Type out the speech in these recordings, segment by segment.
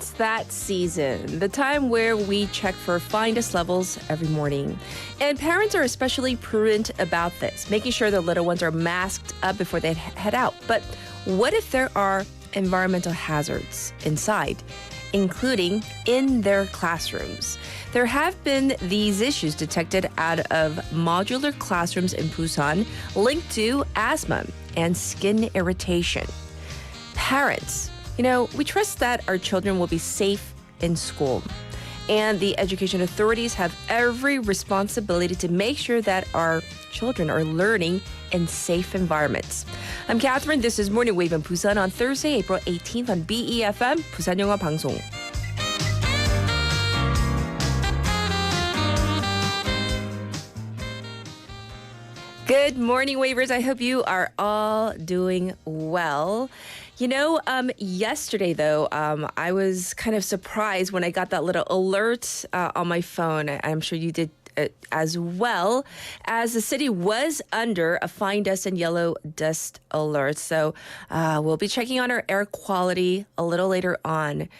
It's that season, the time where we check for finest levels every morning. And parents are especially prudent about this, making sure their little ones are masked up before they head out. But what if there are environmental hazards inside, including in their classrooms? There have been these issues detected out of modular classrooms in Busan linked to asthma and skin irritation. Parents, we trust that our children will be safe in school. And the education authorities have every responsibility to make sure that our children are learning in safe environments. I'm Catherine. This is Morning Wave in Busan on Thursday, April 18th on befm, 부산영어방송. Good morning, Wavers. I hope you are all doing well. Yesterday, though, I was kind of surprised when I got that little alert on my phone. I'm sure you did as well, as the city was under a fine dust and yellow dust alert. So we'll be checking on our air quality a little later on.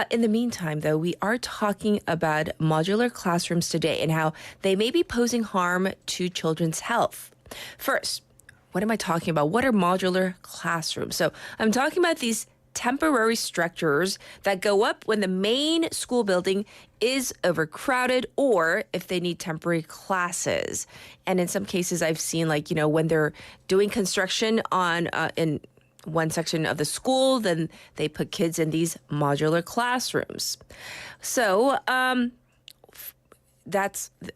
In the meantime, though, we are talking about modular classrooms today and how they may be posing harm to children's health. First, what am I talking about? What are modular classrooms? So I'm talking about these temporary structures that go up when the main school building is overcrowded or if they need temporary classes. And in some cases, I've seen when they're doing construction on in one section of the school, then they put kids in these modular classrooms. So,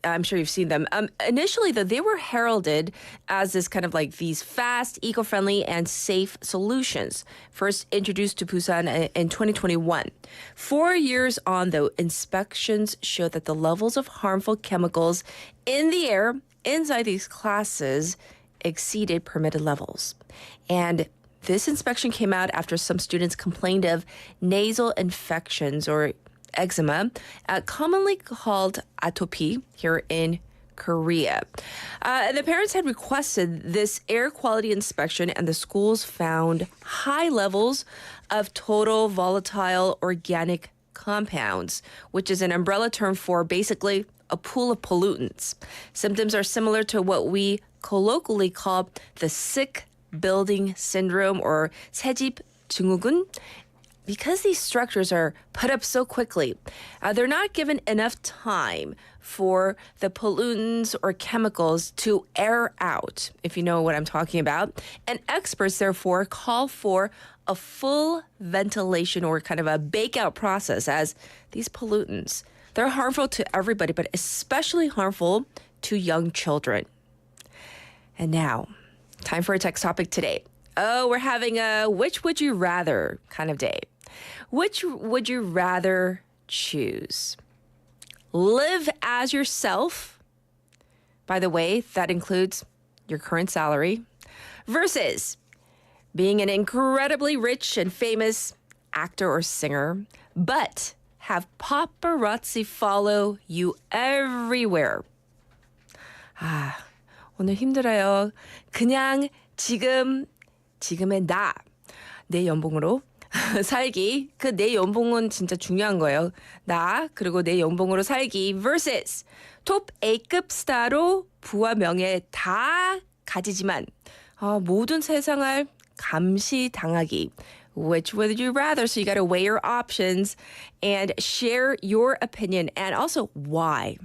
I'm sure you've seen them. Initially, though, they were heralded as this kind of these fast, eco-friendly, and safe solutions. First introduced to Busan in 2021. 4 years on, though, inspections showed that the levels of harmful chemicals in the air inside these classes exceeded permitted levels. And this inspection came out after some students complained of nasal infections or eczema, commonly called atopy here in Korea. The parents had requested this air quality inspection, and the schools found high levels of total volatile organic compounds, which is an umbrella term for basically a pool of pollutants. Symptoms are similar to what we colloquially call the sick building syndrome or 새집 증후군. Because these structures are put up so quickly, they're not given enough time for the pollutants or chemicals to air out, if you know what I'm talking about. And experts, therefore, call for a full ventilation or kind of a bake-out process, as these pollutants, they're harmful to everybody, but especially harmful to young children. And now, time for a text topic today. Oh, we're having a which would you rather kind of day. Which would you rather choose? Live as yourself. By the way, that includes your current salary. Versus being an incredibly rich and famous actor or singer, but have paparazzi follow you everywhere. 오늘 힘들어요. 그냥 지금의 내 연봉으로 살기. 내 연봉은 진짜 중요한 거예요. 그리고 내 연봉으로 살기 versus 톱 A급 스타로 부와 명예 다 가지지만 모든 세상을 감시당하기. Which would you rather? So you got to weigh your options and share your opinion and also why.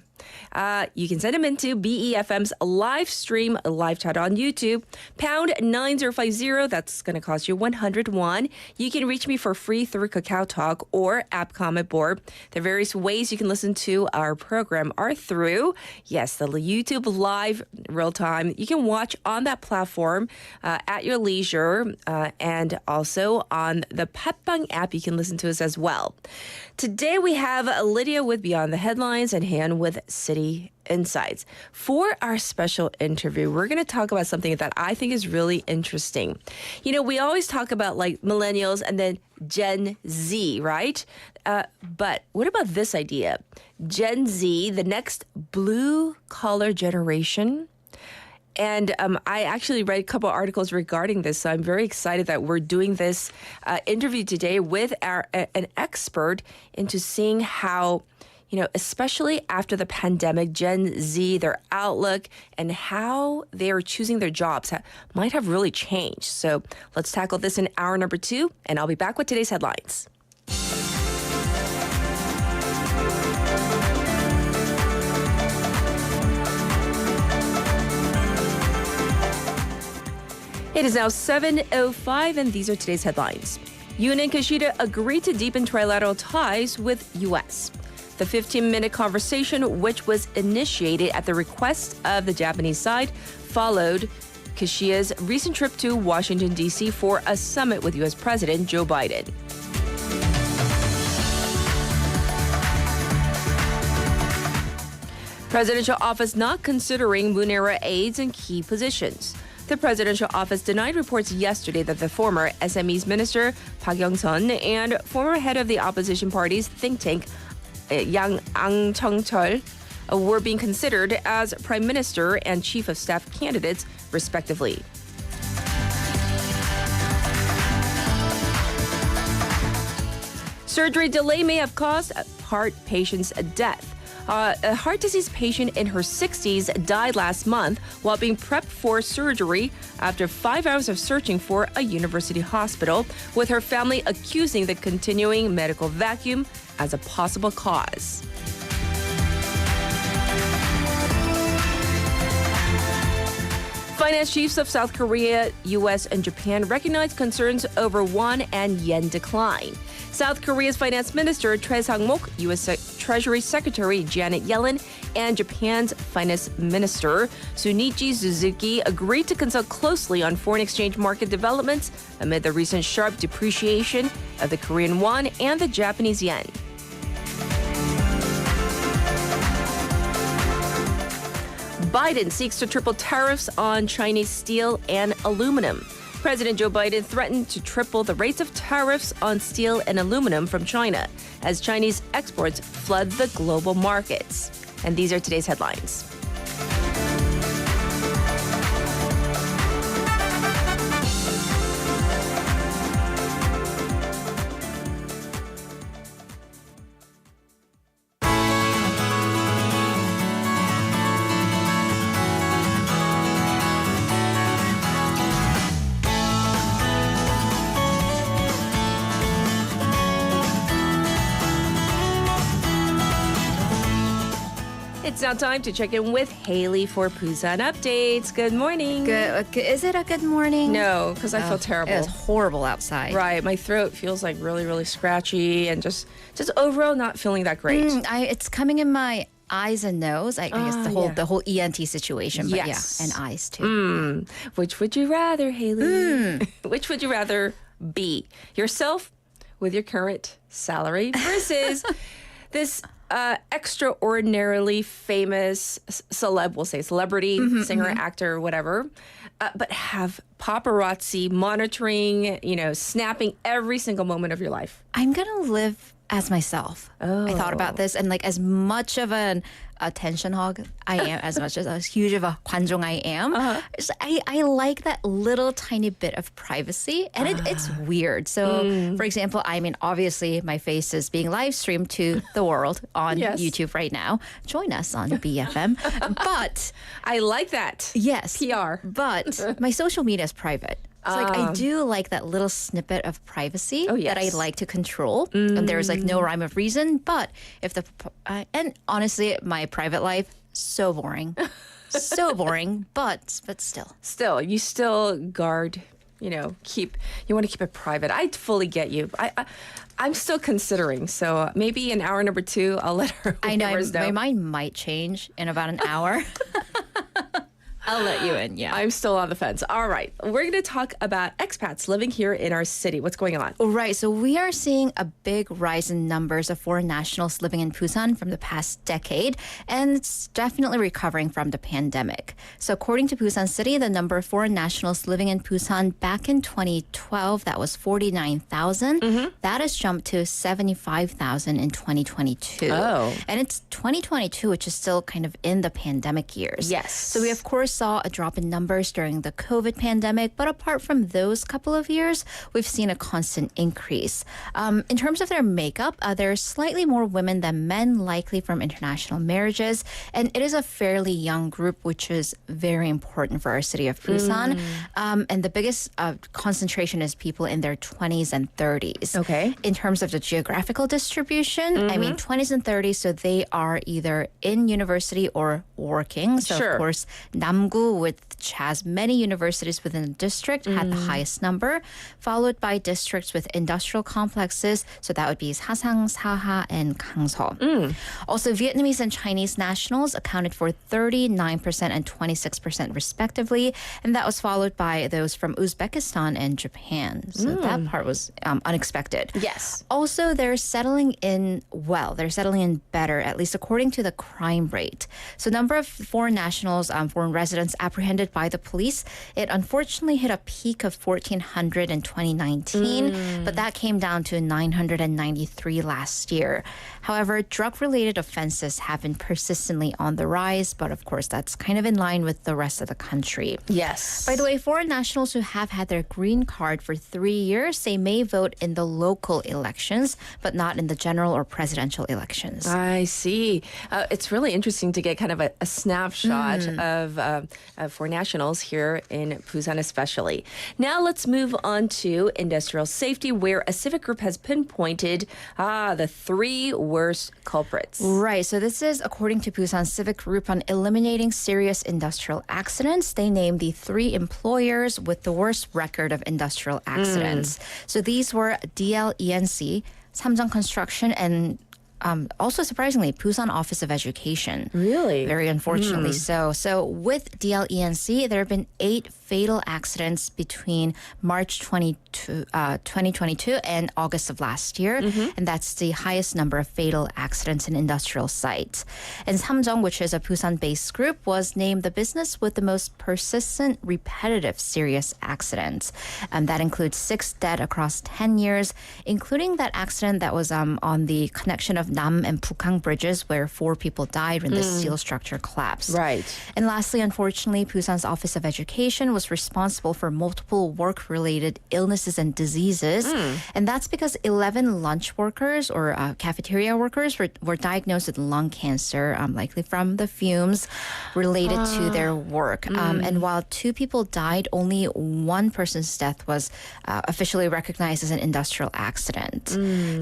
You can send them into BEFM's live stream, live chat on YouTube, pound 9050. That's going to cost you 101. You can reach me for free through Kakao Talk or app comment board. The various ways you can listen to our program are through, yes, the YouTube live real time. You can watch on that platform at your leisure and also on the Patbang app. You can listen to us as well. Today we have Lydia with Beyond the Headlines and Han with City Insights. For our special interview, we're going to talk about something that I think is really interesting. We always talk about millennials and then Gen Z, right? But what about this idea? Gen Z, the next blue-collar generation, And I actually read a couple articles regarding this, so I'm very excited that we're doing this interview today with an expert into seeing how, especially after the pandemic, Gen Z, their outlook and how they are choosing their jobs might have really changed. So let's tackle this in hour number 2, and I'll be back with today's headlines. It is now 7:05, and these are today's headlines. Yoon and Kishida agreed to deepen trilateral ties with U.S. The 15-minute conversation, which was initiated at the request of the Japanese side, followed Kishida's recent trip to Washington, D.C. for a summit with U.S. President Joe Biden. Presidential office not considering Moon-era aides in key positions. The presidential office denied reports yesterday that the former SMEs minister Park Young-sun and former head of the opposition party's think tank Yang Ang-cheol were being considered as prime minister and chief of staff candidates, respectively. Surgery delay may have caused a heart patient's death. A heart disease patient in her 60s died last month while being prepped for surgery after 5 hours of searching for a university hospital, with her family accusing the continuing medical vacuum as a possible cause. Finance chiefs of South Korea, U.S., and Japan recognized concerns over won and yen decline. South Korea's finance minister Choi Sang-mok, U.S. Treasury Secretary Janet Yellen, and Japan's finance minister Sunichi Suzuki agreed to consult closely on foreign exchange market developments amid the recent sharp depreciation of the Korean won and the Japanese yen. Biden seeks to triple tariffs on Chinese steel and aluminum. President Joe Biden threatened to triple the rates of tariffs on steel and aluminum from China as Chinese exports flood the global markets. And these are today's headlines. It's now time to check in with Haley for Busan Updates. Good morning. Good. Is it a good morning? No, because I feel terrible. It's horrible outside. Right. My throat feels like really, really scratchy and just overall not feeling that great. It's coming in my eyes and nose. I guess the whole ENT situation, but Yes. and eyes too. Which would you rather, Haley? Which would you rather be? Yourself with your current salary versus this extraordinarily famous celeb, we'll say celebrity, singer, actor, whatever, but have paparazzi monitoring, snapping every single moment of your life. I'm gonna live as myself. I thought about this, and like as much of an attention hog I am, as huge of a 관종 I am, I like that little tiny bit of privacy, and it's weird. So, for example, obviously my face is being live streamed to the world on YouTube right now. Join us on BFM. But I like that. yes, PR. But my social media is private. So I do like that little snippet of privacy that I like to control. And there's like no rhyme of reason. But if and honestly, my private life, so boring. So boring, but still. Still, you still guard, you want to keep it private. I fully get you. I'm still considering. So maybe in hour number 2, I'll let her I know, know. my mind might change in about an hour. I'll let you in, yeah. I'm still on the fence. All right. We're going to talk about expats living here in our city. What's going on? Right. So we are seeing a big rise in numbers of foreign nationals living in Busan from the past decade, and it's definitely recovering from the pandemic. So according to Busan City, the number of foreign nationals living in Busan back in 2012, that was 49,000. That has jumped to 75,000 in 2022. Oh. And it's 2022, which is still kind of in the pandemic years. Yes. So we, of course, saw a drop in numbers during the COVID pandemic, but apart from those couple of years, we've seen a constant increase. In terms of their makeup, there are slightly more women than men, likely from international marriages, and it is a fairly young group, which is very important for our city of Busan. And the biggest concentration is people in their 20s and 30s. Okay. In terms of the geographical distribution, I mean 20s and 30s, so they are either in university or working. So Sure. of course, Namgu, which has many universities within the district, had the highest number, followed by districts with industrial complexes. So that would be Sasang, Saha, and Gangseong. Also, Vietnamese and Chinese nationals accounted for 39% and 26% respectively, and that was followed by those from Uzbekistan and Japan. So that part was unexpected. Yes. Also, they're settling in well. They're settling in better, at least according to the crime rate. So number of foreign nationals, foreign residents apprehended by the police, it unfortunately hit a peak of 1,400 in 2019, but that came down to 993 last year. However, drug-related offenses have been persistently on the rise, but of course that's kind of in line with the rest of the country. Yes. By the way, foreign nationals who have had their green card for 3 years, they may vote in the local elections, but not in the general or presidential elections. I see. It's really interesting to get kind of a snapshot of foreign nationals here in Busan especially. Now let's move on to industrial safety, where a civic group has pinpointed the 3 worst culprits. Right. So this is according to Busan Civic Group on eliminating serious industrial accidents. They named the 3 employers with the worst record of industrial accidents. So these were DLE앤씨, Samjung Construction, and also surprisingly, Busan Office of Education. Really? Very unfortunately so. So with DLE앤씨, there have been 8 fatal accidents between March 2022 and August of last year. And that's the highest number of fatal accidents in industrial sites. And Samjung, which is a Busan-based group, was named the business with the most persistent, repetitive, serious accidents. That includes 6 dead across 10 years, including that accident that was on the connection of Nam and Bukang bridges, where 4 people died when the steel structure collapsed. Right. And lastly, unfortunately, Busan's Office of Education was responsible for multiple work-related illnesses and diseases. And that's because 11 lunch workers or cafeteria workers were diagnosed with lung cancer, likely from the fumes related to their work. And while 2 people died, only 1 person's death was officially recognized as an industrial accident.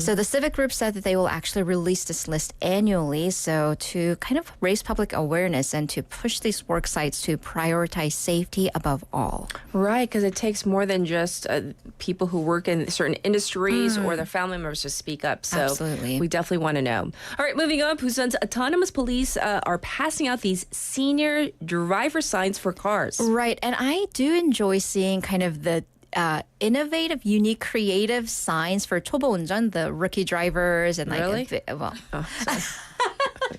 So the civic group said that they will actually release this list annually, so to kind of raise public awareness and to push these work sites to prioritize safety above all. Right, because it takes more than just people who work in certain industries or their family members to speak up. So Absolutely. we definitely want to know. All right, moving on. Busan's autonomous police are passing out these senior driver signs for cars. Right, and I do enjoy seeing kind of the innovative, unique, creative signs for 초보 운전, the rookie drivers, and like Really?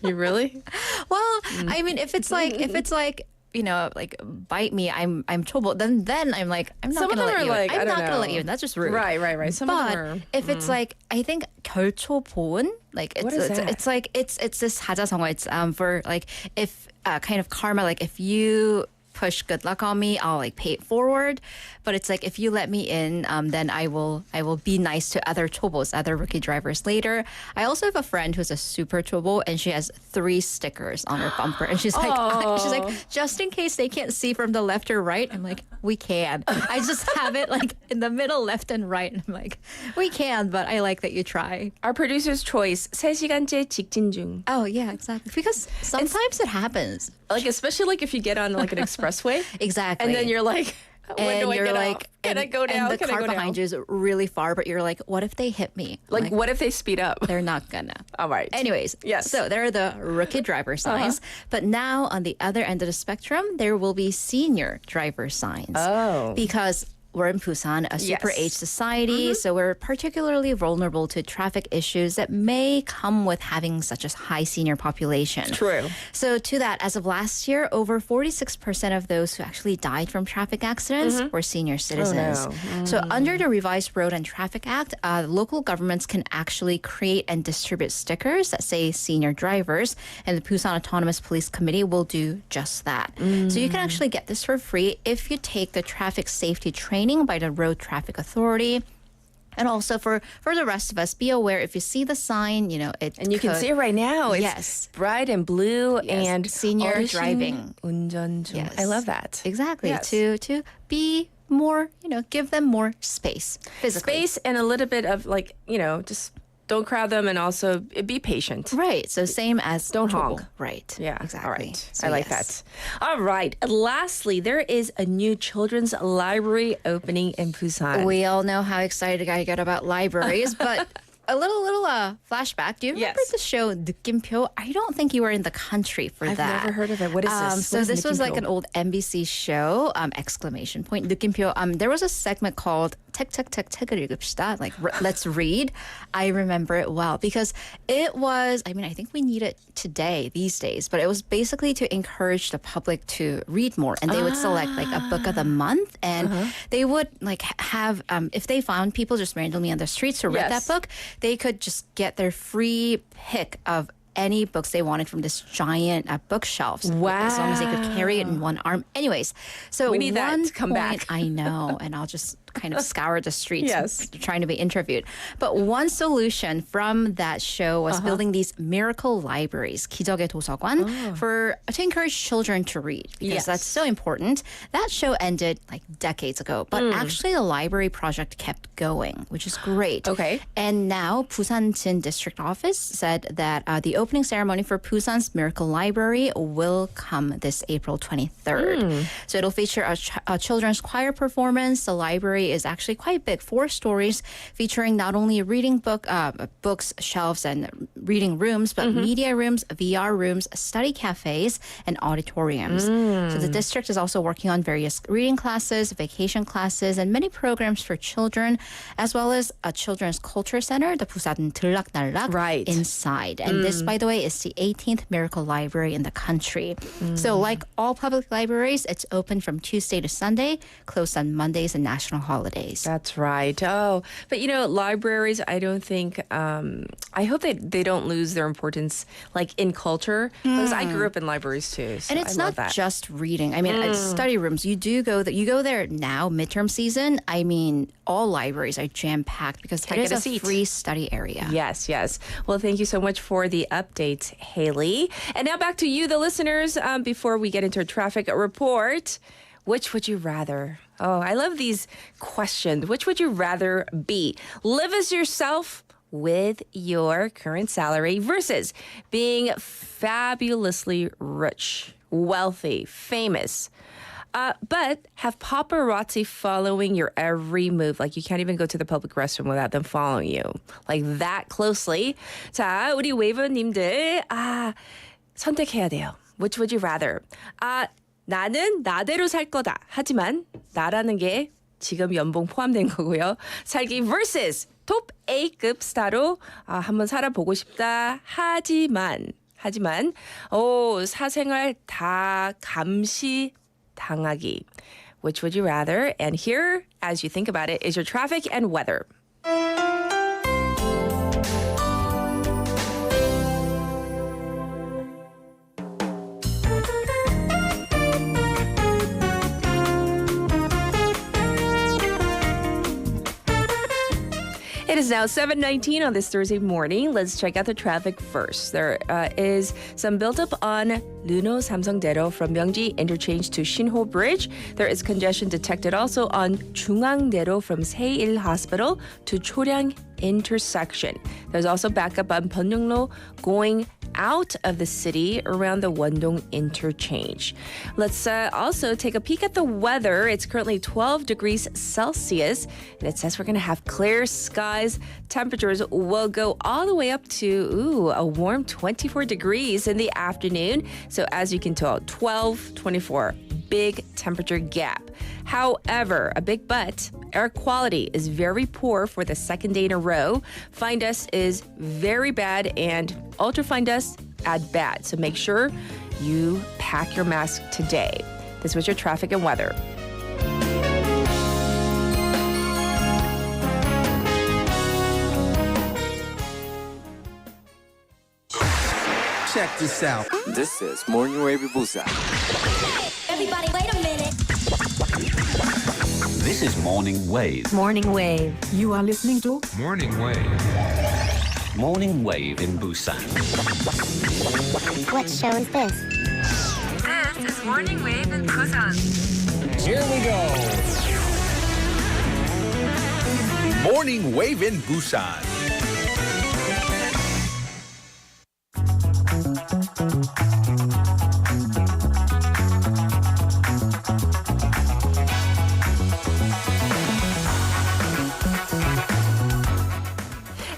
You really? Well, I mean, if it's like you know, like bite me, I'm 초보. Then I'm like, I'm not Some of gonna them let are you. like, I I'm don't not gonna know. let you in. That's just rude. Right. Some of But them are. if it's like, I think 결초보은, like What is that? it's like it's this 사자성어. It's for like if kind of karma, like if you push good luck on me, I'll like pay it forward. But it's like if you let me in, then I will be nice to other chobos, other rookie drivers later. I also have a friend who's a super chobo, and she has 3 stickers on her bumper, and she's like, just in case they can't see from the left or right. I'm like, we can. I just have it like in the middle, left and right. And I'm like, we can, but I like that you try. Our producer's choice. 3시간째 직진 중. Oh yeah, exactly. Because sometimes it happens. Like especially like if you get on like an expressway. Exactly. And then you're like, when do I get out? Can I go down? And the car behind you is really far, but you're like, what if they hit me? I'm Like, what if they speed up? they're not gonna. All right. Anyways, Yes. So there are the rookie driver signs, but now on the other end of the spectrum, there will be senior driver signs. Oh. Because we're in Busan, a super Yes. aged society, so we're particularly vulnerable to traffic issues that may come with having such a high senior population. True. So to that, as of last year, over 46% of those who actually died from traffic accidents were senior citizens. So under the revised Road and Traffic Act, local governments can actually create and distribute stickers that say senior drivers, and the Busan Autonomous Police Committee will do just that. So you can actually get this for free if you take the traffic safety training by the Road Traffic Authority. And also for the rest of us, be aware if you see the sign, And you can see it right now. It's Yes. bright and blue and Senior 어르신 driving. 운전 중. Yes. I love that. Exactly. Yes. To be more, give them more space physically. Space and a little bit of just don't crowd them and also be patient. Right. So same as Don't honk. Right. Yeah. Exactly. All right. So I like yes. that. All right. Lastly, there is a new children's library opening in Busan. We all know how excited I get about libraries, but a little flashback. Do you remember Yes. the show 느낌표? I don't think you were in the country for I've that. never heard of it. What is this? So What is this was like 느낌표? an old NBC show, exclamation point, 느낌표. There was a segment called 책을 읽읍시다, like let's read. I remember it well because it was, I think we need it today, these days, but it was basically to encourage the public to read more. And they would select like a book of the month, and they would like have, if they found people just randomly on the streets who read Yes. that book, they could just get their free pick of any books they wanted from this giant bookshelves. Wow. As long as they could carry it in one arm. Anyways, so We need that one to come point, back. I know, and I'll just kind of scour the streets Yes. trying to be interviewed. But one solution from that show was building these miracle libraries, 기적의 도서관, to encourage children to read because Yes. that's so important. That show ended like decades ago, but actually the library project kept going, which is great. Okay. And now Busan Jin District Office said that the opening ceremony for Busan's Miracle Library will come this April 23rd. So it'll feature a children's choir performance. The library is actually quite big, 4 stories, featuring not only reading books, shelves, and reading rooms, but media rooms, VR rooms, study cafes, and auditoriums. So the district is also working on various reading classes, vacation classes, and many programs for children, as well as a children's culture center, the Busan 들락날락, Right. inside. And this, by the way, is the 18th Miracle Library in the country. So like all public libraries, it's open from Tuesday to Sunday, closed on Mondays and national holidays. That's right. Oh, but libraries, I don't think, I hope they don't lose their importance like in culture because I grew up in libraries too. So And it's I not love that. just reading. Study rooms. You go there now, midterm season. All libraries are jam-packed because it Can't is get a a seat. free study area. Yes, yes. Well, thank you so much for the update, Haley. And now back to you, the listeners, before we get into a traffic report. Which would you rather? Oh, I love these questions. Which would you rather be? Live as yourself with your current salary versus being fabulously rich, wealthy, famous, but have paparazzi following your every move. Like you can't even go to the public restroom without them following you. Like that closely. 자, 우리 웨이버님들, 선택해야 돼요. Which would you rather? 나는 나대로 살 거다. 하지만 나라는 게 지금 연봉 포함된 거고요. 살기 vs 톱 A급 스타로 한번 살아보고 싶다. 하지만 사생활 다 감시 당하기. Which would you rather? And here, as you think about it, is your traffic and weather. It is now 7:19 on this Thursday morning. Let's check out the traffic first. There is some buildup on Luno Samsung-daedo from Myeongji interchange to Shinho Bridge. There is congestion detected also on Jungang-daedo from Seil Hospital to Choryang intersection. There's also backup on Pyeongno going out of the city around the Wondong interchange. Let's also take a peek at the weather. It's currently 12 degrees Celsius, and it says we're going to have clear skies. Temperatures will go all the way up to a warm 24 degrees in the afternoon. So as you can tell, 12, 24. big temperature gap. However, a big but, air quality is very poor for the second day in a row. Fine dust is very bad and ultrafine dust at bad. So make sure you pack your mask today. This was your traffic and weather. Check this out. This is Morning Wave in Busan. Everybody, wait a minute. This is Morning Wave. Morning Wave. You are listening to Morning Wave. Morning Wave in Busan. What show is this? This is Morning Wave in Busan. Here we go. Morning Wave in Busan.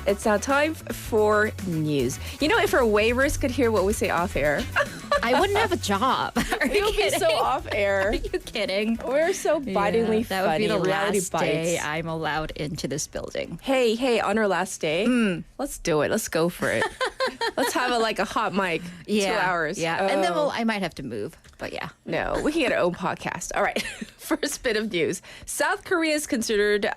It's now time for news. You know, if our waivers could hear what we say off air, I wouldn't have a job. Are it you would be kidding? so off air. Are you kidding? We're so bitingly that funny. would be the Reality last bites. day I'm allowed into this building. Hey, on our last day, let's do it. Let's go for it. Let's have a hot mic. 2 hours. Yeah, and then I might have to move, but yeah. No, we can get our own podcast. All right. First bit of news. South Korea is considered,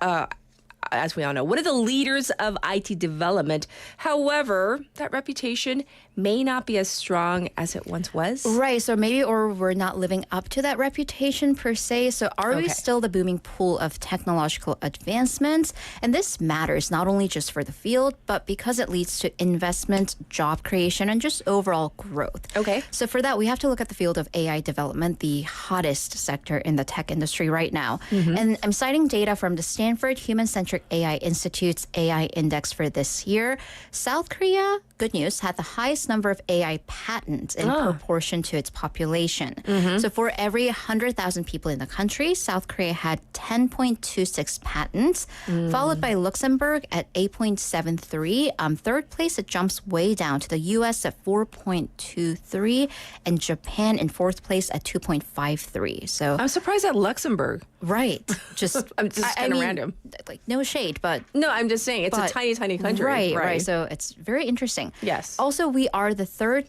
as we all know, one of the leaders of IT development. However, that reputation may not be as strong as it once was. Right, so maybe we're not living up to that reputation per se. So are we Okay. still the booming pool of technological advancements? And this matters not only just for the field, but because it leads to investment, job creation, and just overall growth. Okay. So for that, we have to look at the field of AI development, the hottest sector in the tech industry right now. And I'm citing data from the Stanford Human-Centric AI Institute's AI Index for this year. South Korea, good news, had the highest number of AI patents in proportion to its population. So for every 100,000 people in the country, South Korea had 10.26 patents, followed by Luxembourg at 8.73. Third place, it jumps way down to the US at 4.23 and Japan in fourth place at 2.53. So I'm surprised at Luxembourg. right, just I'm just kind of random. Like no shade, but No, I'm just saying it's a but- tiny, tiny country. Right. So it's very interesting. Yes. Also, we are the third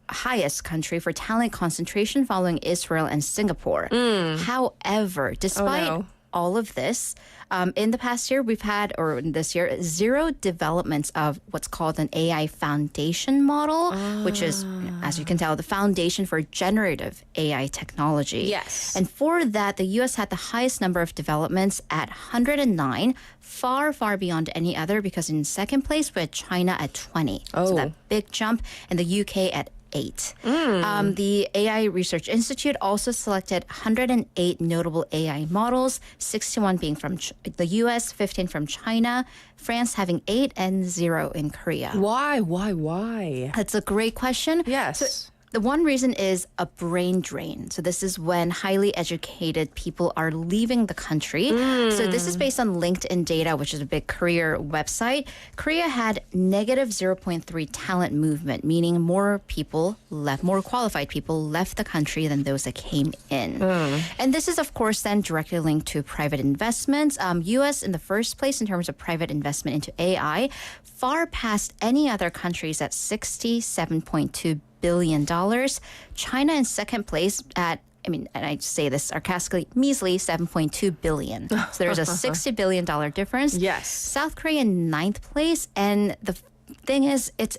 highest country for talent concentration following Israel and Singapore. However, despite all of this, in the past year, we've had, or this year, zero developments of what's called an AI foundation model, which is, as you can tell, the foundation for generative AI technology. Yes. And for that, the U.S. had the highest number of developments at 109, far, far beyond any other, because in second place, we had China at 20. So that big jump, and the UK at 8. The AI Research Institute also selected 108 notable AI models, 61 being from the US, 15 from China, France having 8 and 0 in Korea. Why? That's a great question. Yes. So the one reason is a brain drain. So this is when highly educated people are leaving the country. So this is based on LinkedIn data, which is a big career website. Korea had negative 0.3 talent movement, meaning more qualified people left the country than those that came in. And this is, of course, then directly linked to private investments. U.S. in the first place in terms of private investment into AI, far past any other countries at $67.2 billion. China in second place at, and I say this sarcastically, measly $7.2 billion. So there's a $60 billion difference. Yes. South Korea in ninth place. And the thing is, its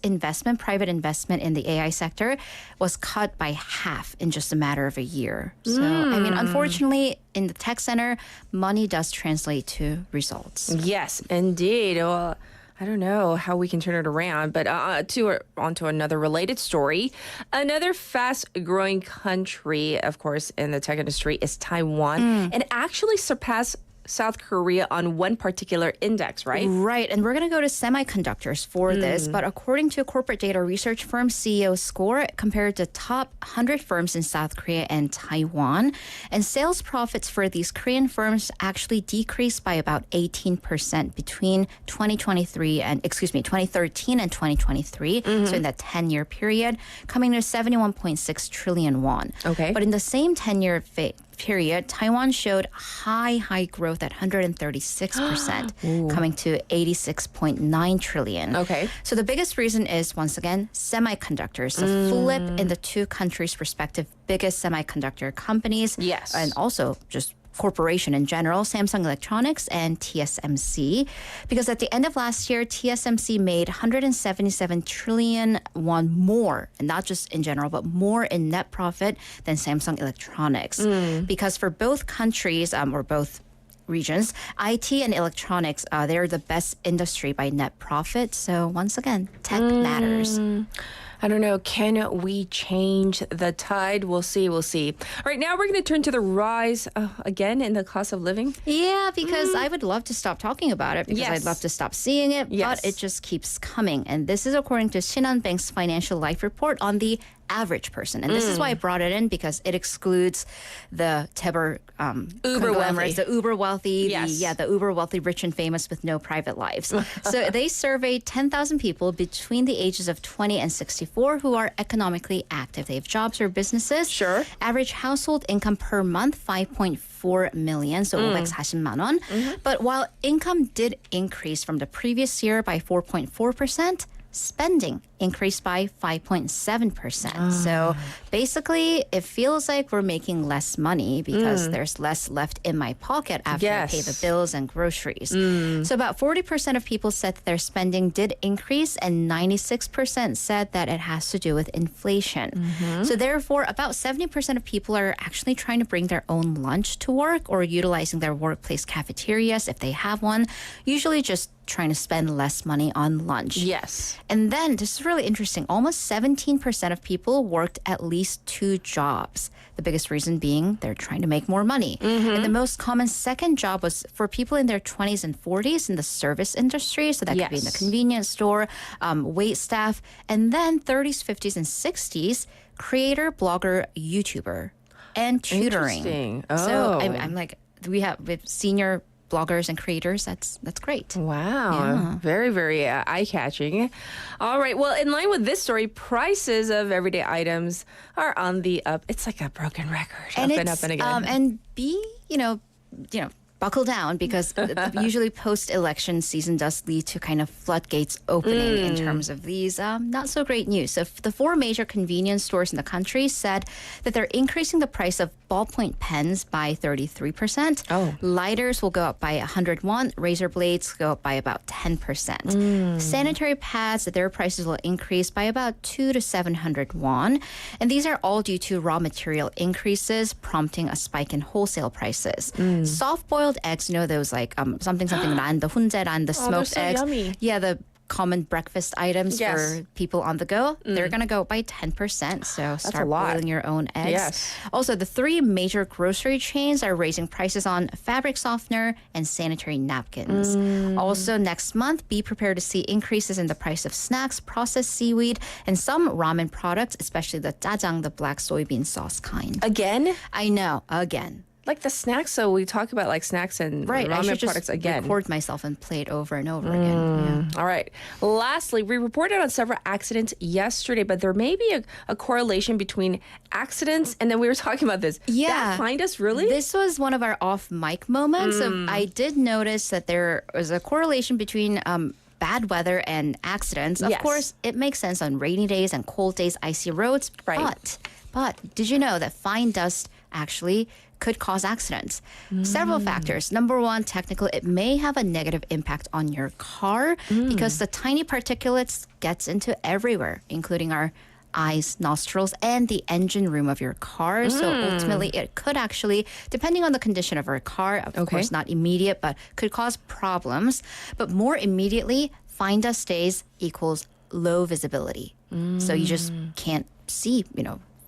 private investment in the AI sector was cut by half in just a matter of a year. So, unfortunately, in the tech center, money does translate to results. Yes, indeed. Well, I don't know how we can turn it around, but onto another related story. Another fast-growing country, of course, in the tech industry is Taiwan, and actually surpassed South Korea on one particular index, right? Right, and we're going to go to semiconductors for this, but according to corporate data research firm CEO Score, compared to top 100 firms in South Korea and Taiwan, and sales profits for these Korean firms actually decreased by about 18% between 2013 and 2023, so in that 10-year period, coming to 71.6 trillion won. Okay. But in the same 10-year period, Taiwan showed high growth at 136%, coming to 86.9 trillion. Okay. So the biggest reason is, once again, semiconductors. The flip in the two countries' respective biggest semiconductor companies. Yes. And also just corporation in general, Samsung Electronics and TSMC. Because at the end of last year, TSMC made 177 trillion won more, and not just in general, but more in net profit than Samsung Electronics. Because for both countries, or both regions, IT and electronics, they're the best industry by net profit. So once again, tech matters. I don't know. Can we change the tide? We'll see. All right, now we're going to turn to the rise again in the cost of living. Yeah, because I would love to stop talking about it because Yes. I'd love to stop seeing it, Yes. but it just keeps coming. And this is according to Shinhan Bank's financial life report on the average person. And this is why I brought it in, because it excludes the Teber Uber wealthy. the uber wealthy, Yes. the uber wealthy, rich and famous with no private lives. So they surveyed 10,000 people between the ages of 20 and 64 who are economically active. They have jobs or businesses. Sure. Average household income per month, 5.4 million, so 540만 원. But while income did increase from the previous year by 4.4%, spending increased by 5.7%. So basically, it feels like we're making less money because there's less left in my pocket after I pay the Yes. bills and groceries. So about 40% of people said that their spending did increase, and 96% said that it has to do with inflation. So therefore, about 70% of people are actually trying to bring their own lunch to work or utilizing their workplace cafeterias if they have one, usually just trying to spend less money on lunch. Yes. And then, this is really interesting, almost 17% of people worked at least 2 jobs. The biggest reason being they're trying to make more money. And the most common second job was for people in their 20s and 40s in the service industry. So that could be in the Yes. convenience store, wait staff. And then 30s, 50s, and 60s, creator, blogger, YouTuber, and tutoring. Interesting. So Oh. I'm like, we have senior bloggers and creators. That's great. Wow. Very, very eye-catching. All right. Well, in line with this story, prices of everyday items are on the up. It's like a broken record. Up and up and again. And be, buckle down, because usually post-election season does lead to kind of floodgates opening in terms of these not so great news. So the 4 major convenience stores in the country said that they're increasing the price of ballpoint pens by 33%. Oh. Lighters will go up by 100 won. Razor blades go up by about 10%. Sanitary pads, their prices will increase by about 200 to 700 won. And these are all due to raw material increases, prompting a spike in wholesale prices. Soft-boiled eggs, those like something ran, the hunjaran, the they're smoked so eggs. yummy. Yeah, the common breakfast items Yes. for people on the go. They're going to go up by 10%. So start lot. boiling your own eggs. Yes. Also, the 3 major grocery chains are raising prices on fabric softener and sanitary napkins. Also, next month, be prepared to see increases in the price of snacks, processed seaweed, and some ramen products, especially the jajang, the black soybean sauce kind. Again? I know, again. Like the snacks. So we talk about like snacks and Right, I ramen should products just again. record myself and play it over and over again. Yeah. All right. Lastly, we reported on several accidents yesterday, but there may be a correlation between accidents and then we were talking about this. Yeah. That find us really? This was one of our off mic moments. I did notice that there was a correlation between bad weather and accidents. Of Yes. course, it makes sense on rainy days and cold days, icy roads. Right. But did you know that fine dust actually could cause accidents? Several factors. Number one, technical, it may have a negative impact on your car because the tiny particulates gets into everywhere, including our eyes, nostrils, and the engine room of your car. So ultimately, it could actually, depending on the condition of our car, of course, not immediate, but could cause problems. But more immediately, fine dust days equals low visibility. So you just can't see,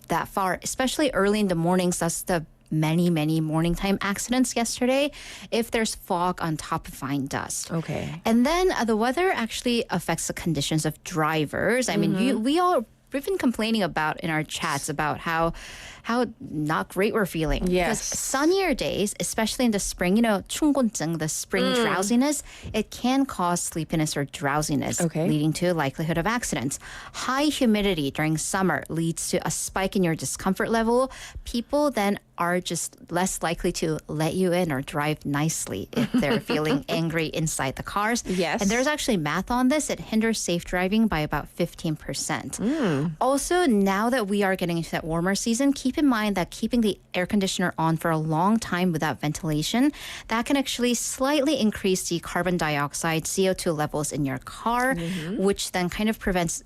that far, especially early in the mornings. That's the many morning time accidents yesterday if there's fog on top of fine dust. Okay. And then the weather actually affects the conditions of drivers. I mean, we've been complaining about in our chats about how not great we're feeling. Yes. Because sunnier days, especially in the spring, 충곤증, the spring drowsiness, it can cause sleepiness or drowsiness, leading to a likelihood of accidents. High humidity during summer leads to a spike in your discomfort level. People then are just less likely to let you in or drive nicely if they're feeling angry inside the cars. Yes. And there's actually math on this. It hinders safe driving by about 15%. Also, now that we are getting into that warmer season, keep in mind that keeping the air conditioner on for a long time without ventilation, that can actually slightly increase the carbon dioxide, CO2 levels in your car, which then kind of prevents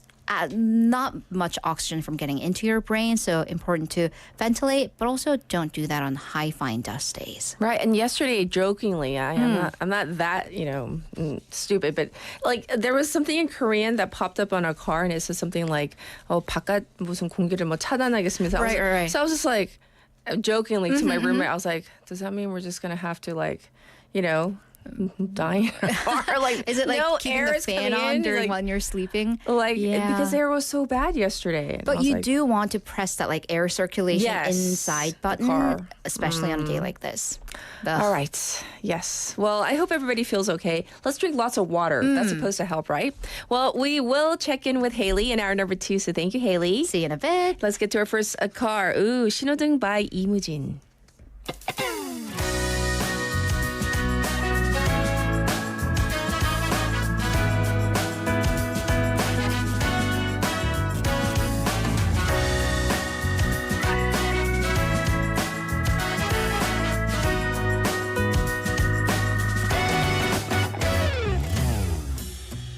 not much oxygen from getting into your brain. So important to ventilate, but also don't do that on high fine dust days. Right. And yesterday, jokingly, I'm not that, stupid, but like there was something in Korean that popped up on our car and it said something like, 바깥 무슨 공기를 뭐 차단하겠습니다. Right. So I was just like, jokingly to my roommate, I was like, does that mean we're just going to have to dying or like Is it like no keeping air the is fan coming on in? during like, when you're sleeping? because the air was so bad yesterday. And I But was you like, do want to press that like air circulation Yes, inside button, car. especially on a day like this. All right. Yes. Well, I hope everybody feels okay. Let's drink lots of water. That's supposed to help, right? Well, we will check in with Haley in hour number 2. So thank you, Haley. See you in a bit. Let's get to our first car. Ooh, 신호등 by 이무진.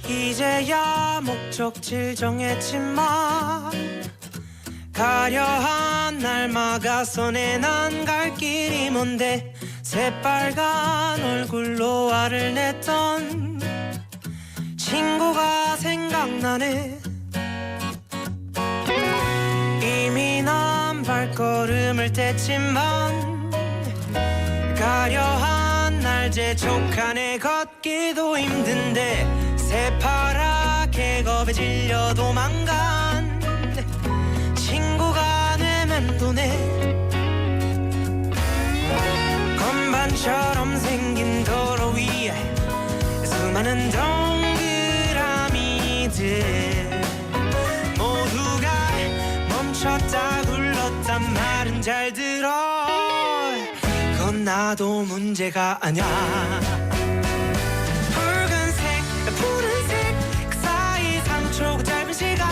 이제야 목적지 정했지만 가려한 날 막아서 내 난 갈 길이 뭔데 새빨간 얼굴로 화를 냈던 친구가 생각나네 이미 난 발걸음을 뗐지만 가려한 날 재촉하네 걷기도 힘든데 새파랗게 겁에 질려 도망간 친구가 내 맴도네 건반처럼 생긴 도로 위에 수많은 동그라미들 모두가 멈췄다 굴렀단 말은 잘 들어 그건 나도 문제가 아냐 푸른색 그 사이 3초 그 짧은 시간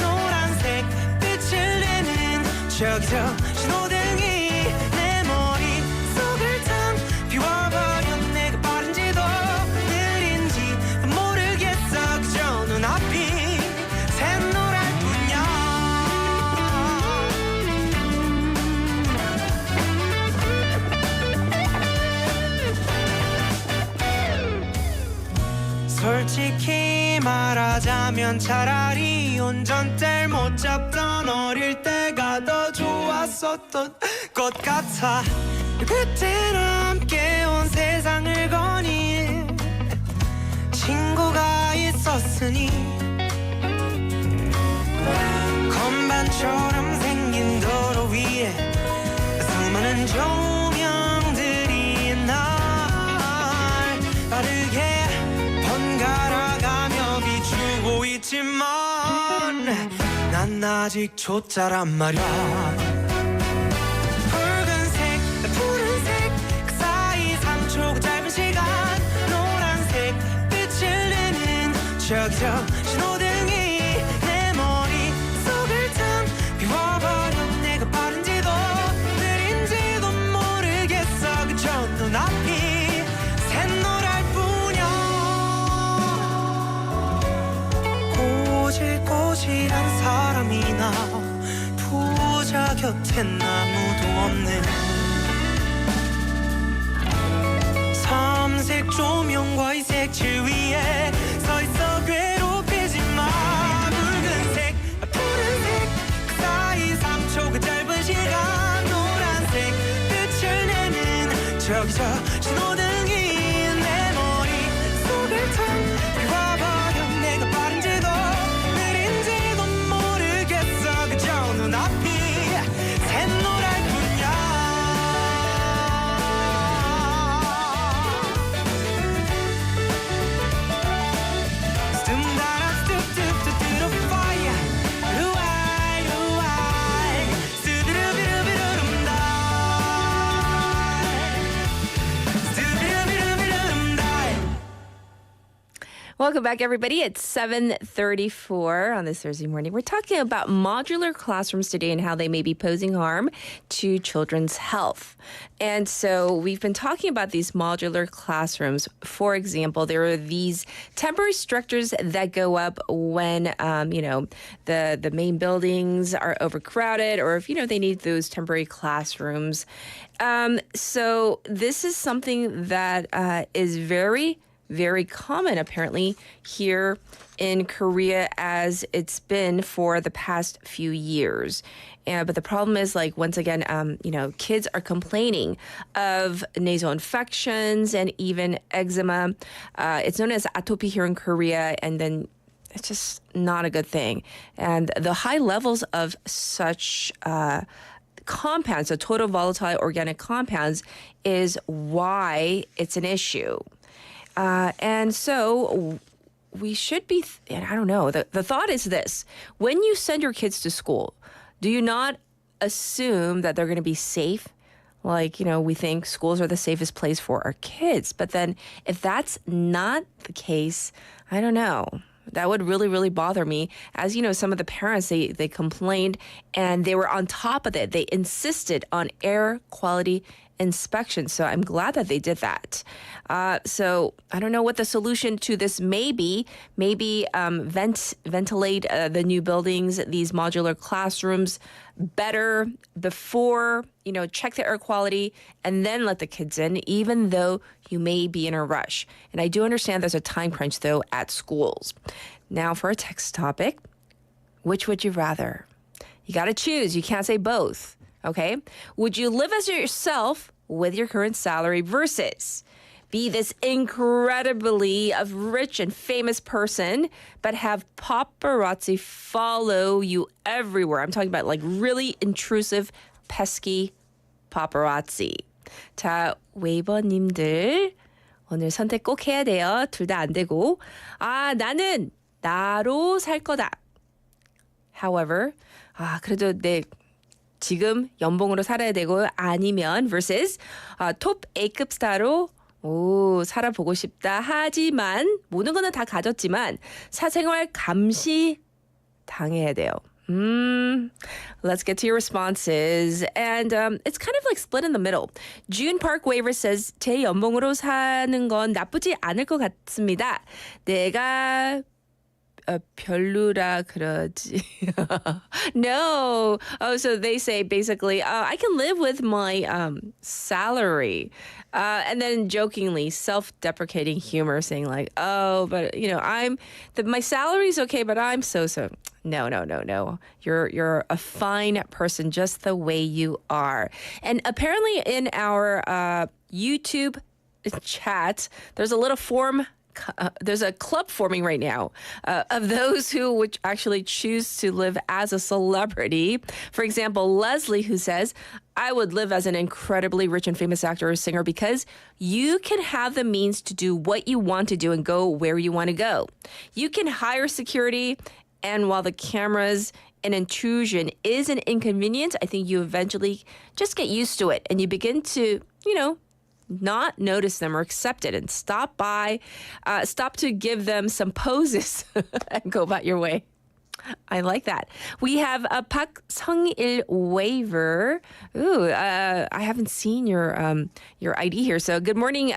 노란색 빛을 내는 저기 저 신호등이 내 머릿속을 탕 비워버렸네 그 빠른지도 느린지 모르겠어 그저 눈앞이 샛노랄 뿐이야 솔직히 말하자면 차라리 운전대를 못 잡던 어릴 때가 더 좋았었던 것 같아 그때는 함께 온 세상을 거닌 친구가 있었으니 건반처럼 생긴 도로 위에 수많은 조명들이 날 빠르게 번갈아가며 비추고 있지만 난 아직 초짜란 말이야 푸른색 그 사이 3초 그 짧은 시간 노란색 빛을 내는 저기 저 신호등이 내 머릿속을 탕 비워버렸네 그 빠른지도 느린지도 모르겠어 그저 눈앞이 샛노랄 뿐이야 꼬질꼬질한 사람이나 부자 곁엔 아무도 없네 삼색 조명과 이 색칠 위에 서있어 괴롭히지 마 붉은색 푸른색 그 사이 3초 그 짧은 시간 노란색 저기 저 신호등이 내 머릿속을 텅 비워버려 내가 빠른지도 느린지도 모르겠어 그저 눈앞이 샛노랄 뿐이야 스tum다라 스투투투투 fire 루아이 루아이 스드르비르비르름다 Welcome back, everybody. It's 7:34 on this Thursday morning. We're talking about modular classrooms today and how they may be posing harm to children's health. And so we've been talking about these modular classrooms. For example, there are these temporary structures that go up when, the main buildings are overcrowded or if, they need those temporary classrooms. So this is something that is very common apparently here in Korea as it's been for the past few years. But the problem is once again, kids are complaining of nasal infections and even eczema. It's known as atopy here in Korea, and then it's just not a good thing. And the high levels of such compounds, so total volatile organic compounds, is why it's an issue. And so we should be, I don't know, the thought is this. When you send your kids to school, do you not assume that they're going to be safe? We think schools are the safest place for our kids. But then if that's not the case, I don't know. That would really, really bother me. As you know, some of the parents, they complained and they were on top of it. They insisted on air quality inspection. So I'm glad that they did that. So I don't know what the solution to this may be. Maybe ventilate the new buildings, these modular classrooms better before, check the air quality and then let the kids in, even though you may be in a rush. And I do understand there's a time crunch, though, at schools. Now for a text topic, which would you rather? You got to choose. You can't say both. Okay? Would you live as yourself with your current salary versus be this incredibly rich and famous person, but have paparazzi follow you everywhere? I'm talking about really intrusive, pesky paparazzi. 자, 웨이버님들 오늘 선택 꼭 해야 돼요. 둘 다 안 되고. 나는 나로 살 거다. However, 그래도 내 지금 연봉으로 살아야 되고 아니면 versus 톱 A급 스타로 살아보고 싶다. 하지만 모든 거는 다 가졌지만 사생활 감시 당해야 돼요. Let's get to your responses. And it's kind of split in the middle. June Park Waver says 제 연봉으로 사는 건 나쁘지 않을 것 같습니다. 내가 별로라 그러지. No. So they say basically, I can live with my salary. And then jokingly, self-deprecating humor saying but my salary's okay, but I'm so. No. You're a fine person just the way you are. And apparently in our YouTube chat, there's a little form. There's a club forming right now of those who would actually choose to live as a celebrity. For example, Leslie, who says, I would live as an incredibly rich and famous actor or singer because you can have the means to do what you want to do and go where you want to go. You can hire security, and while the cameras and intrusion is an inconvenience, I think you eventually just get used to it and you begin to, not notice them or accept it and stop to give them some poses and go about your way. I like that. We have a Pak Sung-il waiver. I haven't seen your ID here. So good morning,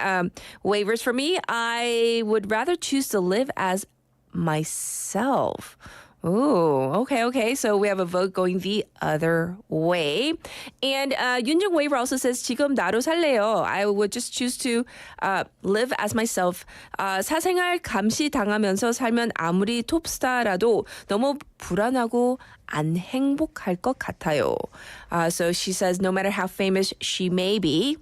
waivers for me. I would rather choose to live as myself. Ooh, okay. So we have a vote going the other way. And Yunjung Waiver also says, 지금 나로 살래요. I would just choose to live as myself. 사생활 감시 당하면서 살면 아무리 톱스타라도 너무 불안하고 안 행복할 것 같아요. So she says, no matter how famous she may be,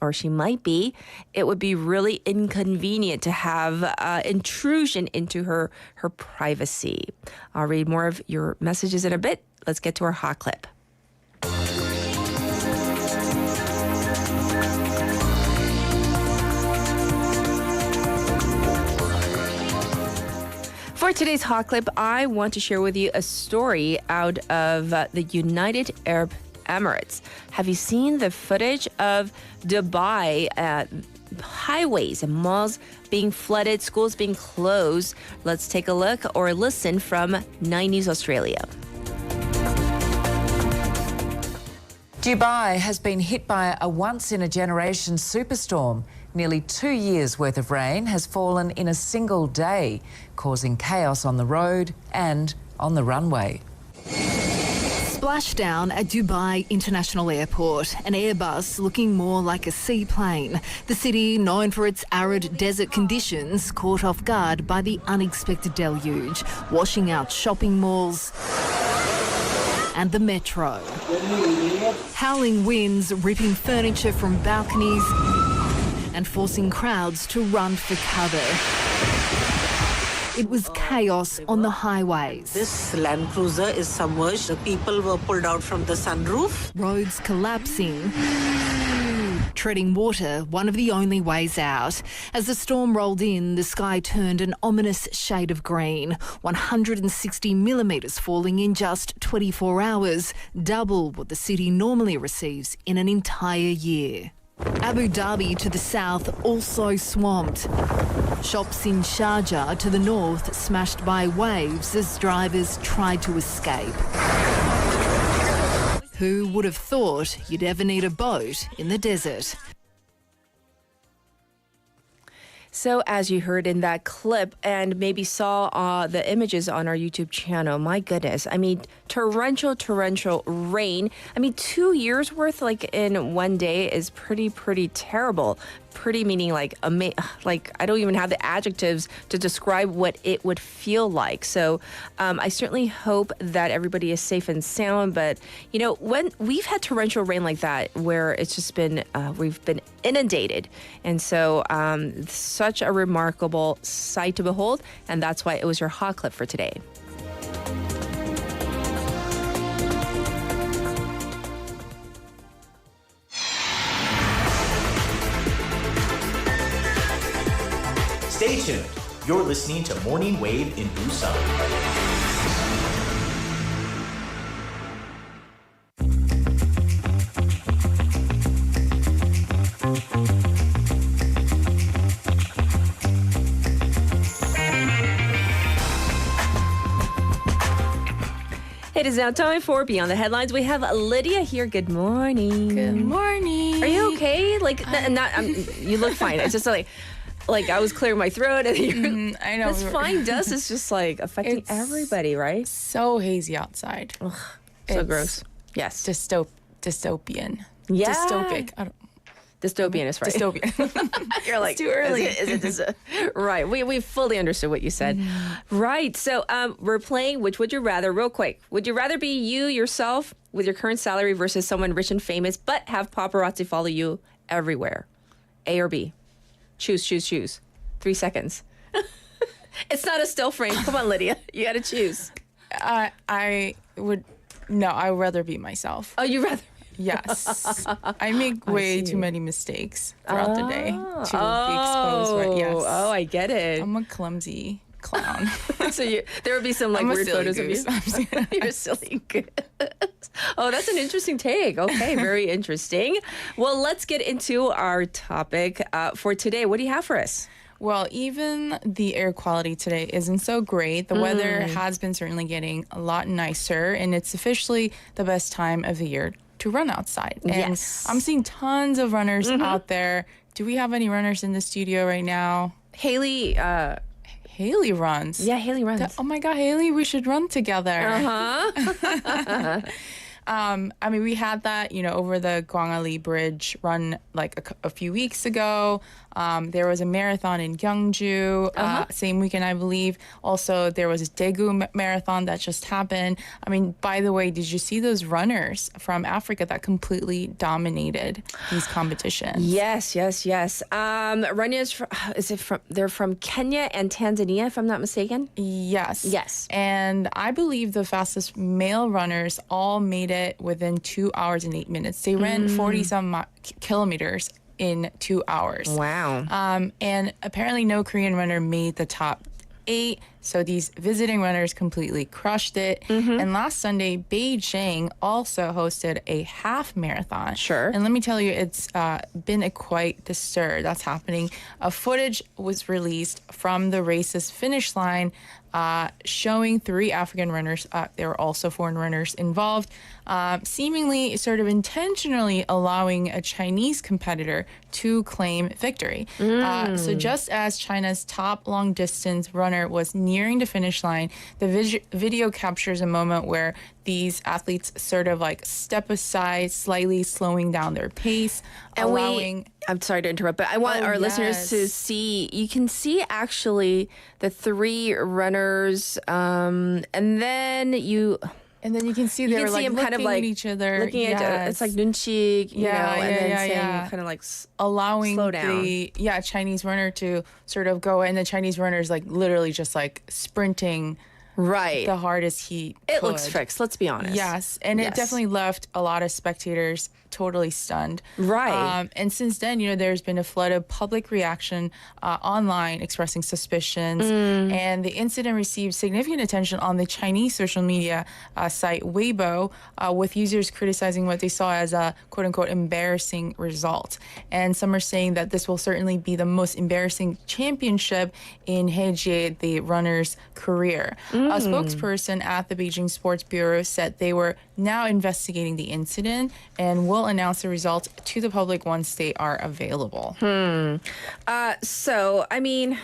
or she might be, it would be really inconvenient to have intrusion into her privacy. I'll read more of your messages in a bit. Let's get to our hot clip. For today's hot clip, I want to share with you a story out of the United Arab Emirates. Have you seen the footage of Dubai highways and malls being flooded, schools being closed? Let's take a look or listen from 9 News Australia. Dubai has been hit by a once-in-a-generation superstorm. Nearly 2 years' worth of rain has fallen in a single day, causing chaos on the road and on the runway. Splashdown at Dubai International Airport, an Airbus looking more like a seaplane. The city, known for its arid desert conditions, caught off guard by the unexpected deluge, washing out shopping malls and the metro. Howling winds ripping furniture from balconies and forcing crowds to run for cover. It was chaos on the highways. This Land Cruiser is submerged. The people were pulled out from the sunroof. Roads collapsing. Treading water, one of the only ways out. As the storm rolled in, the sky turned an ominous shade of green. 160 millimetres falling in just 24 hours, double what the city normally receives in an entire year. Abu Dhabi to the south also swamped. Shops in Sharjah to the north smashed by waves as drivers tried to escape. Who would have thought you'd ever need a boat in the desert? So as you heard in that clip and maybe saw the images on our YouTube channel, my goodness, I mean, torrential rain. I mean, 2 years worth like in one day is pretty terrible. Pretty meaning like I don't even have the adjectives to describe what it would feel like. So I certainly hope that everybody is safe and sound. But you know, when we've had torrential rain like that, where it's just been we've been inundated, and so such a remarkable sight to behold, and that's why it was your hot clip for today. Stay tuned. You're listening to Morning Wave in Busan. It is now time for Beyond the Headlines. We have Lydia here. Good morning. Good morning. Are you okay? Like, you look fine. It's just like I was clearing my throat, and I know this fine dust is just like affecting everybody, right? So hazy outside. Ugh, so gross. Yes. Dystopian. Yeah. Dystopic. Dystopian is right. Dystopian. You're like, it's too early. Is it right. We fully understood what you said. Right. So we're playing Which Would You Rather real quick. Would you rather be you yourself with your current salary versus someone rich and famous but have paparazzi follow you everywhere? A or B? Choose. 3 seconds. It's not a still frame. Come on, Lydia. You got to choose. I would rather be myself. Oh, you rather? Yes. I make way too many mistakes throughout the day to be exposed. But yes. Oh, I get it. I'm a clumsy clown. So there would be some like weird photos of you. You're a silly goose. Oh, that's an interesting take. Okay, very interesting. Well, let's get into our topic for today. What do you have for us? Well, even the air quality today isn't so great. The weather has been certainly getting a lot nicer, and it's officially the best time of the year to run outside. And yes. I'm seeing tons of runners out there. Do we have any runners in the studio right now? Haley runs. Yeah, Haley runs. Oh my God, Haley, we should run together. I mean, we had that, over the Gwangali Bridge run like a few weeks ago. There was a marathon in Gyeongju, same weekend, I believe. Also, there was a Daegu marathon that just happened. I mean, by the way, did you see those runners from Africa that completely dominated these competitions? Yes. Runners, they're from Kenya and Tanzania, if I'm not mistaken? Yes. And I believe the fastest male runners all made it within 2 hours and 8 minutes. They ran 40-some kilometers in 2 hours. Wow. And apparently no Korean runner made the top 8. So these visiting runners completely crushed it. And last Sunday, Beijing also hosted a half marathon. Sure. And let me tell you, it's been quite the stir that's happening. Footage was released from the race's finish line showing 3 African runners. There were also foreign runners involved, seemingly sort of intentionally allowing a Chinese competitor to claim victory. So just as China's top long-distance runner was nearing the finish line, the video captures a moment where these athletes sort of like step aside, slightly slowing down their pace, and I'm sorry to interrupt, but I want our listeners to see, you can see actually the 3 runners, and then you can see they were like looking at each other. Looking at it's like nunchi, and then saying kind of like allowing slow down. the Chinese runner to sort of go, and the Chinese runner is like literally just like sprinting the hardest he could. It looks fixed, let's be honest. Yes, and it definitely left a lot of spectators totally stunned. Right. And since then, there's been a flood of public reaction online expressing suspicions. And the incident received significant attention on the Chinese social media site Weibo, with users criticizing what they saw as a quote-unquote embarrassing result. And some are saying that this will certainly be the most embarrassing championship in Haejie, the runner's career. A spokesperson at the Beijing Sports Bureau said they were now investigating the incident and will announce the results to the public once they are available. So, I mean,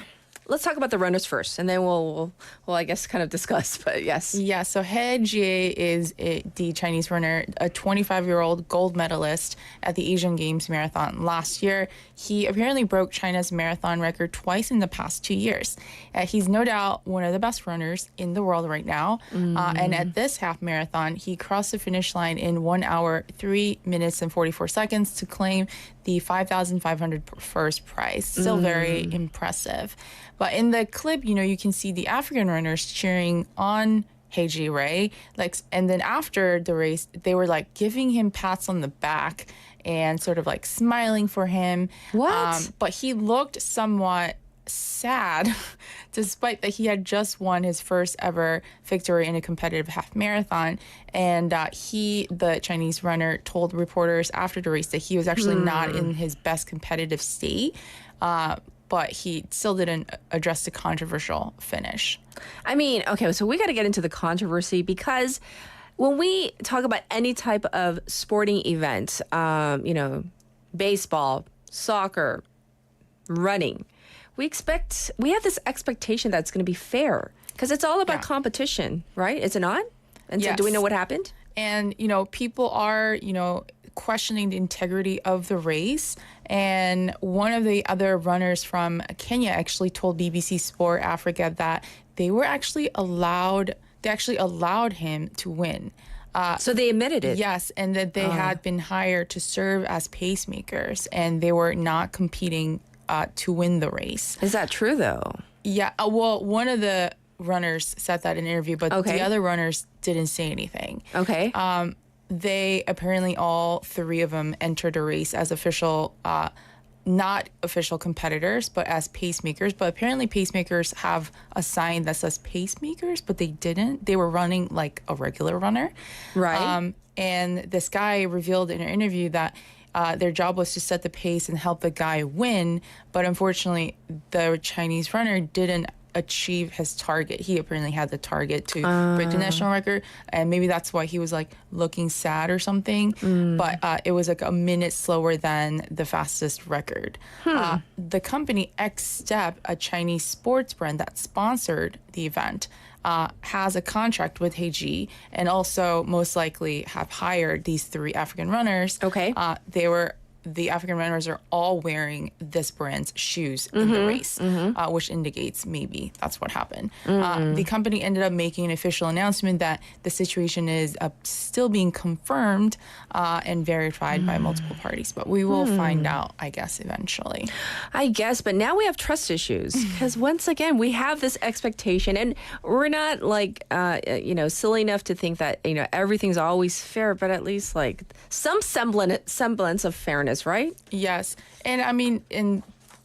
let's talk about the runners first, and then we'll I guess, kind of discuss, but yes. Yeah, so He Jie is the Chinese runner, a 25-year-old gold medalist at the Asian Games marathon last year. He apparently broke China's marathon record twice in the past 2 years. He's no doubt one of the best runners in the world right now. And at this half marathon, he crossed the finish line in 1 hour, 3 minutes, and 44 seconds to claim the 5,500 first prize. Still very impressive. But in the clip, you can see the African runners cheering on He Ray, and then after the race, they were like giving him pats on the back and sort of like smiling for him. What? But he looked somewhat sad, despite that he had just won his first ever victory in a competitive half marathon. And the Chinese runner, told reporters after the race that he was actually not in his best competitive state. But he still didn't address the controversial finish. I mean, okay, so we got to get into the controversy, because when we talk about any type of sporting event, baseball, soccer, running, we have this expectation that it's going to be fair, because it's all about competition, right? Is it not? And so do we know what happened? And, people are, questioning the integrity of the race. And one of the other runners from Kenya actually told BBC Sport Africa that they actually allowed him to win. So they admitted it? Yes, and that they had been hired to serve as pacemakers, and they were not competing to win the race. Is that true, though? Yeah, well, one of the runners said that in an interview, but the other runners didn't say anything. Okay. They apparently, all 3 of them, entered a race as not official competitors, but as pacemakers. But apparently pacemakers have a sign that says pacemakers, but they didn't. They were running like a regular runner. Right. And this guy revealed in an interview that their job was to set the pace and help the guy win. But unfortunately, the Chinese runner didn't achieve his target. He apparently had the target to break the national record, and maybe that's why he was like looking sad or something. But it was like a minute slower than the fastest record. The company X-Step, a Chinese sports brand that sponsored the event, has a contract with THU and also most likely have hired these 3 African runners. Okay. The African runners are all wearing this brand's shoes in the race, which indicates maybe that's what happened. The company ended up making an official announcement that the situation is still being confirmed and verified by multiple parties, but we will find out, I guess, eventually. I guess, but now we have trust issues because once again, we have this expectation and we're not like, silly enough to think that, everything's always fair, but at least like some semblance of fairness, right? Yes. And I mean,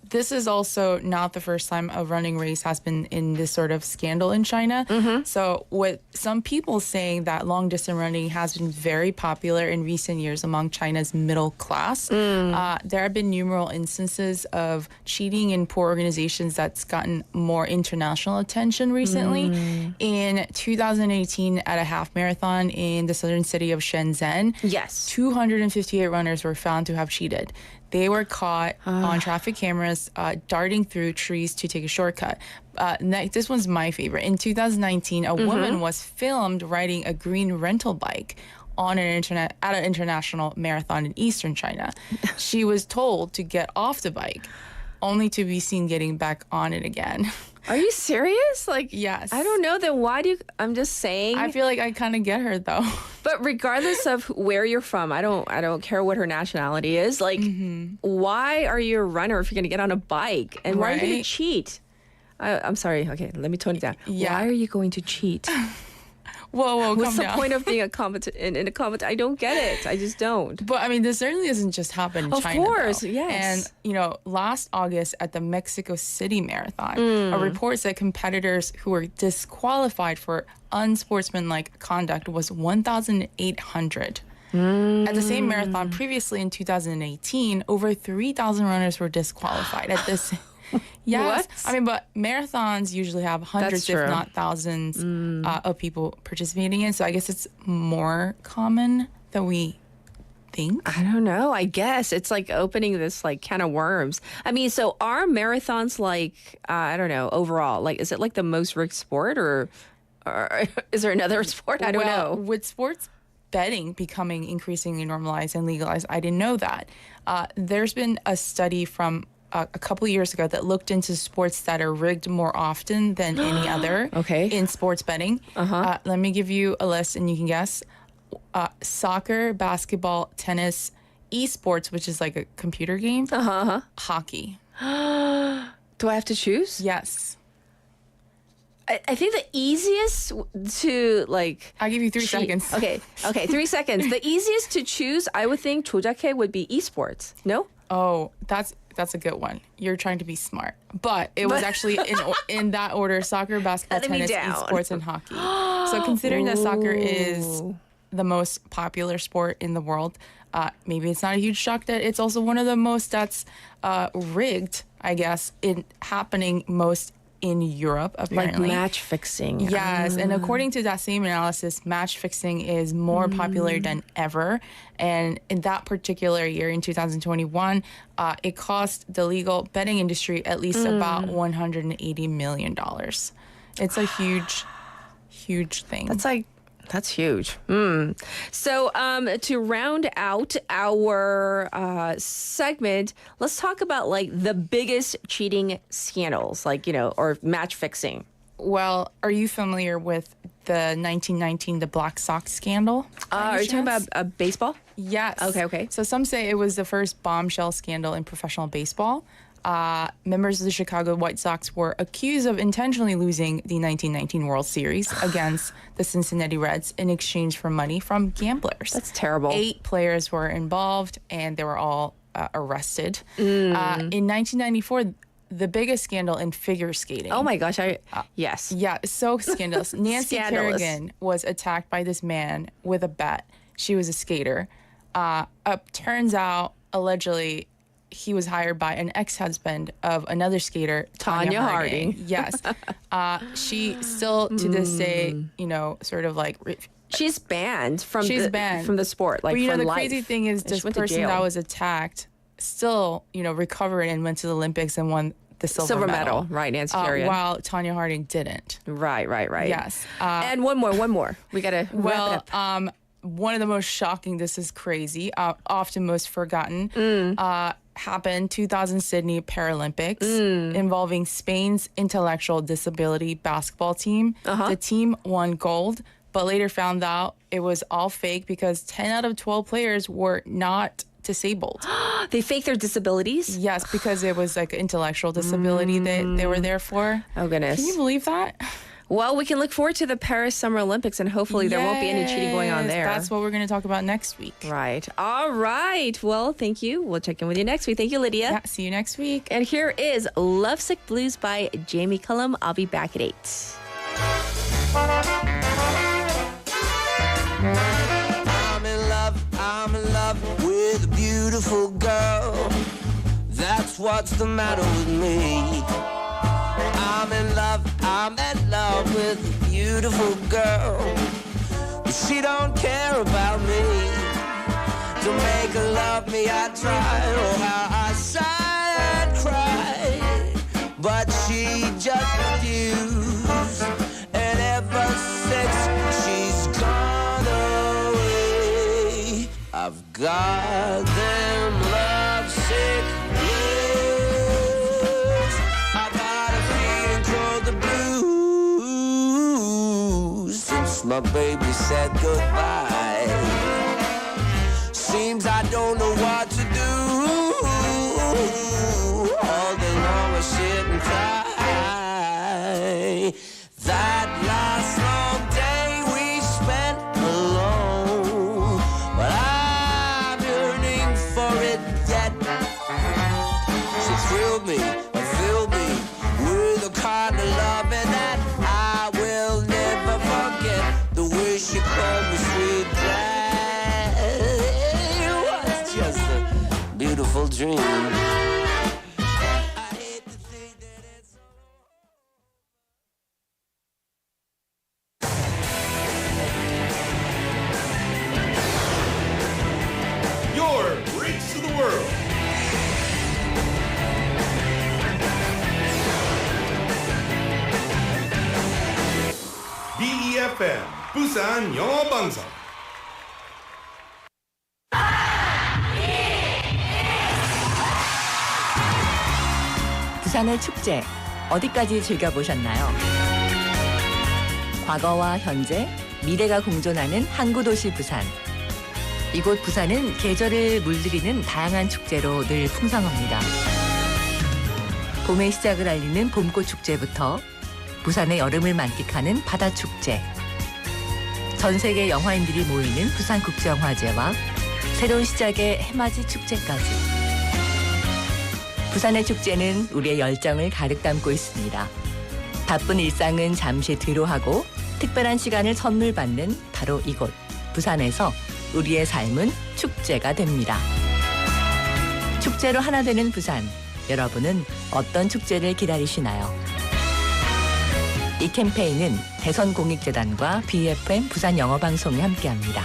this is also not the first time a running race has been in this sort of scandal in China. So with some people saying that long distance running has been very popular in recent years among China's middle class, there have been numerous instances of cheating in poor organizations that's gotten more international attention recently. In 2018, at a half marathon in the southern city of Shenzhen, 258 runners were found to have cheated. They were caught on traffic cameras darting through trees to take a shortcut. This one's my favorite. In 2019, a woman was filmed riding a green rental bike at an international marathon in eastern China. She was told to get off the bike, only to be seen getting back on it again. Are you serious? Yes. I don't know. Then why I'm just saying. I feel like I kind of get her though. But regardless of where you're from, I don't care what her nationality is. Why are you a runner if you're going to get on a bike? And why are you going to cheat? I'm sorry. Okay, let me tone it down. Yeah. Why are you going to cheat? Whoa, What's the calm down. point of being in a competition? I don't get it. I just don't. But I mean, this certainly doesn't just happen in China. Of course, though. yes. And, last August at the Mexico City Marathon, a report said competitors who were disqualified for unsportsmanlike conduct was 1,800. At the same marathon previously in 2018, over 3,000 runners were disqualified at this. Yes. What? I mean, but marathons usually have hundreds, if not thousands, of people participating in. So I guess it's more common than we think. I don't know. I guess it's like opening this can of worms. I mean, so are marathons I don't know, overall, is it the most rigged sport or is there another sport? I don't know. With sports betting becoming increasingly normalized and legalized, I didn't know that. There's been a study from a couple of years ago that looked into sports that are rigged more often than any other in sports betting. Let me give you a list and you can guess. Soccer, basketball, tennis, esports, which is like a computer game, hockey. Do I have to choose? Yes. I think the easiest to I'll give you 3 seconds. Okay, 3 seconds. The easiest to choose, I would think 조작해 would be esports. No? Oh, that's a good one. You're trying to be smart. But it was actually in that order: soccer, basketball, tennis, esports, and hockey. So considering that soccer is the most popular sport in the world, maybe it's not a huge shock that it's also one of the most that's rigged, I guess, happening most in Europe, apparently. Match fixing. Yes, and according to that same analysis, match fixing is more popular than ever. And in that particular year, in 2021, it cost the legal betting industry at least about $180 million. It's a huge, huge thing. That's huge. So to round out our segment, let's talk about the biggest cheating scandals, or match fixing. Well, are you familiar with the 1919 the Black Sox scandal? Are you talking about baseball? Yes. Okay. So some say it was the first bombshell scandal in professional baseball. Members of the Chicago White Sox were accused of intentionally losing the 1919 World Series against the Cincinnati Reds in exchange for money from gamblers. That's terrible. 8 players were involved, and they were all arrested. In 1994, the biggest scandal in figure skating. Oh my gosh! Yes. Yeah, so scandalous. Nancy Kerrigan was attacked by this man with a bet. She was a skater. Turns out, allegedly, he was hired by an ex-husband of another skater, Tanya Harding. Yes. She still, to this day, sort of she's banned from the sport. But from the life. crazy thing is, this person that was attacked still, recovered and went to the Olympics and won the silver medal. Right, Nancy Kerrigan. While Tanya Harding didn't. Right. Yes. And one more. We got to wrap it up. One of the most shocking, this is crazy, often most forgotten, happened 2000 Sydney Paralympics involving Spain's intellectual disability basketball team. The team won gold, but later found out it was all fake because 10 out of 12 players were not disabled. They faked their disabilities? Yes, because it was like intellectual disability that they were there for. Oh, goodness. Can you believe that? Well, we can look forward to the Paris Summer Olympics, and hopefully there won't be any cheating going on there. That's what we're going to talk about next week. Right. All right. Well, thank you. We'll check in with you next week. Thank you, Lydia. Yeah, see you next week. And here is Lovesick Blues by Jamie Cullum. I'll be back at 8. I'm in love with a beautiful girl. That's what's the matter with me. I'm in love with a beautiful girl. But she don't care about me. To make her love me, I try. Oh, how I sigh and cry. But she just refused. And ever since she's gone away, I've got them lovesick blues. I got a feeling called the blues since my baby said goodbye. Seems I don't know what to do. All day long I sit and cry. That last long day we spent alone, but I'm yearning for it yet. She thrilled me and filled me with a kind of loving that I will never forget. The way she called me sweet Jack. It was just a beautiful dream. Your Race to the World. befm 부산영어방송. 부산의 축제 어디까지 즐겨보셨나요? 과거와 현재, 미래가 공존하는 항구도시 부산. 이곳 부산은 계절을 물들이는 다양한 축제로 늘 풍성합니다. 봄의 시작을 알리는 봄꽃 축제부터 부산의 여름을 만끽하는 바다축제, 전 세계 영화인들이 모이는 부산국제영화제와 새로운 시작의 해맞이 축제까지. 부산의 축제는 우리의 열정을 가득 담고 있습니다. 바쁜 일상은 잠시 뒤로하고 특별한 시간을 선물 받는 바로 이곳 부산에서 우리의 삶은 축제가 됩니다. 축제로 하나 되는 부산, 여러분은 어떤 축제를 기다리시나요? 이 캠페인은 대선공익재단과 bfm 부산영어방송이 함께합니다.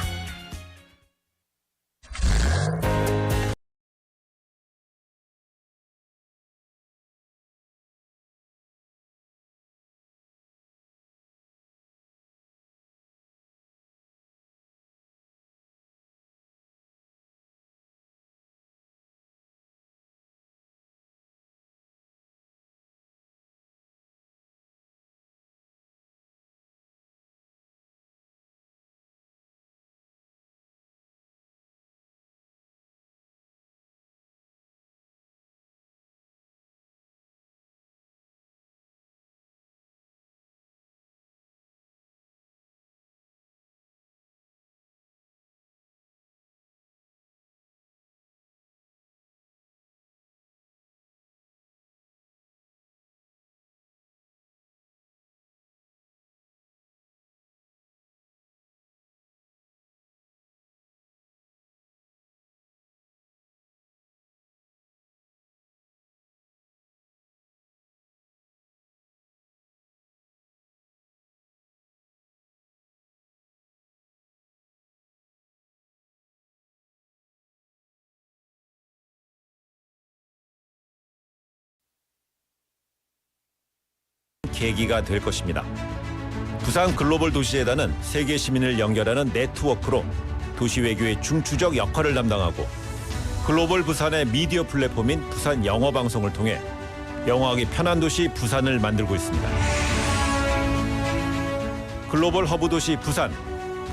계기가 될 것입니다. 부산 글로벌 도시재단은 세계 시민을 연결하는 네트워크로 도시 외교의 중추적 역할을 담당하고 글로벌 부산의 미디어 플랫폼인 부산영어방송을 통해 영어하기 편한 도시 부산을 만들고 있습니다. 글로벌 허브 도시 부산,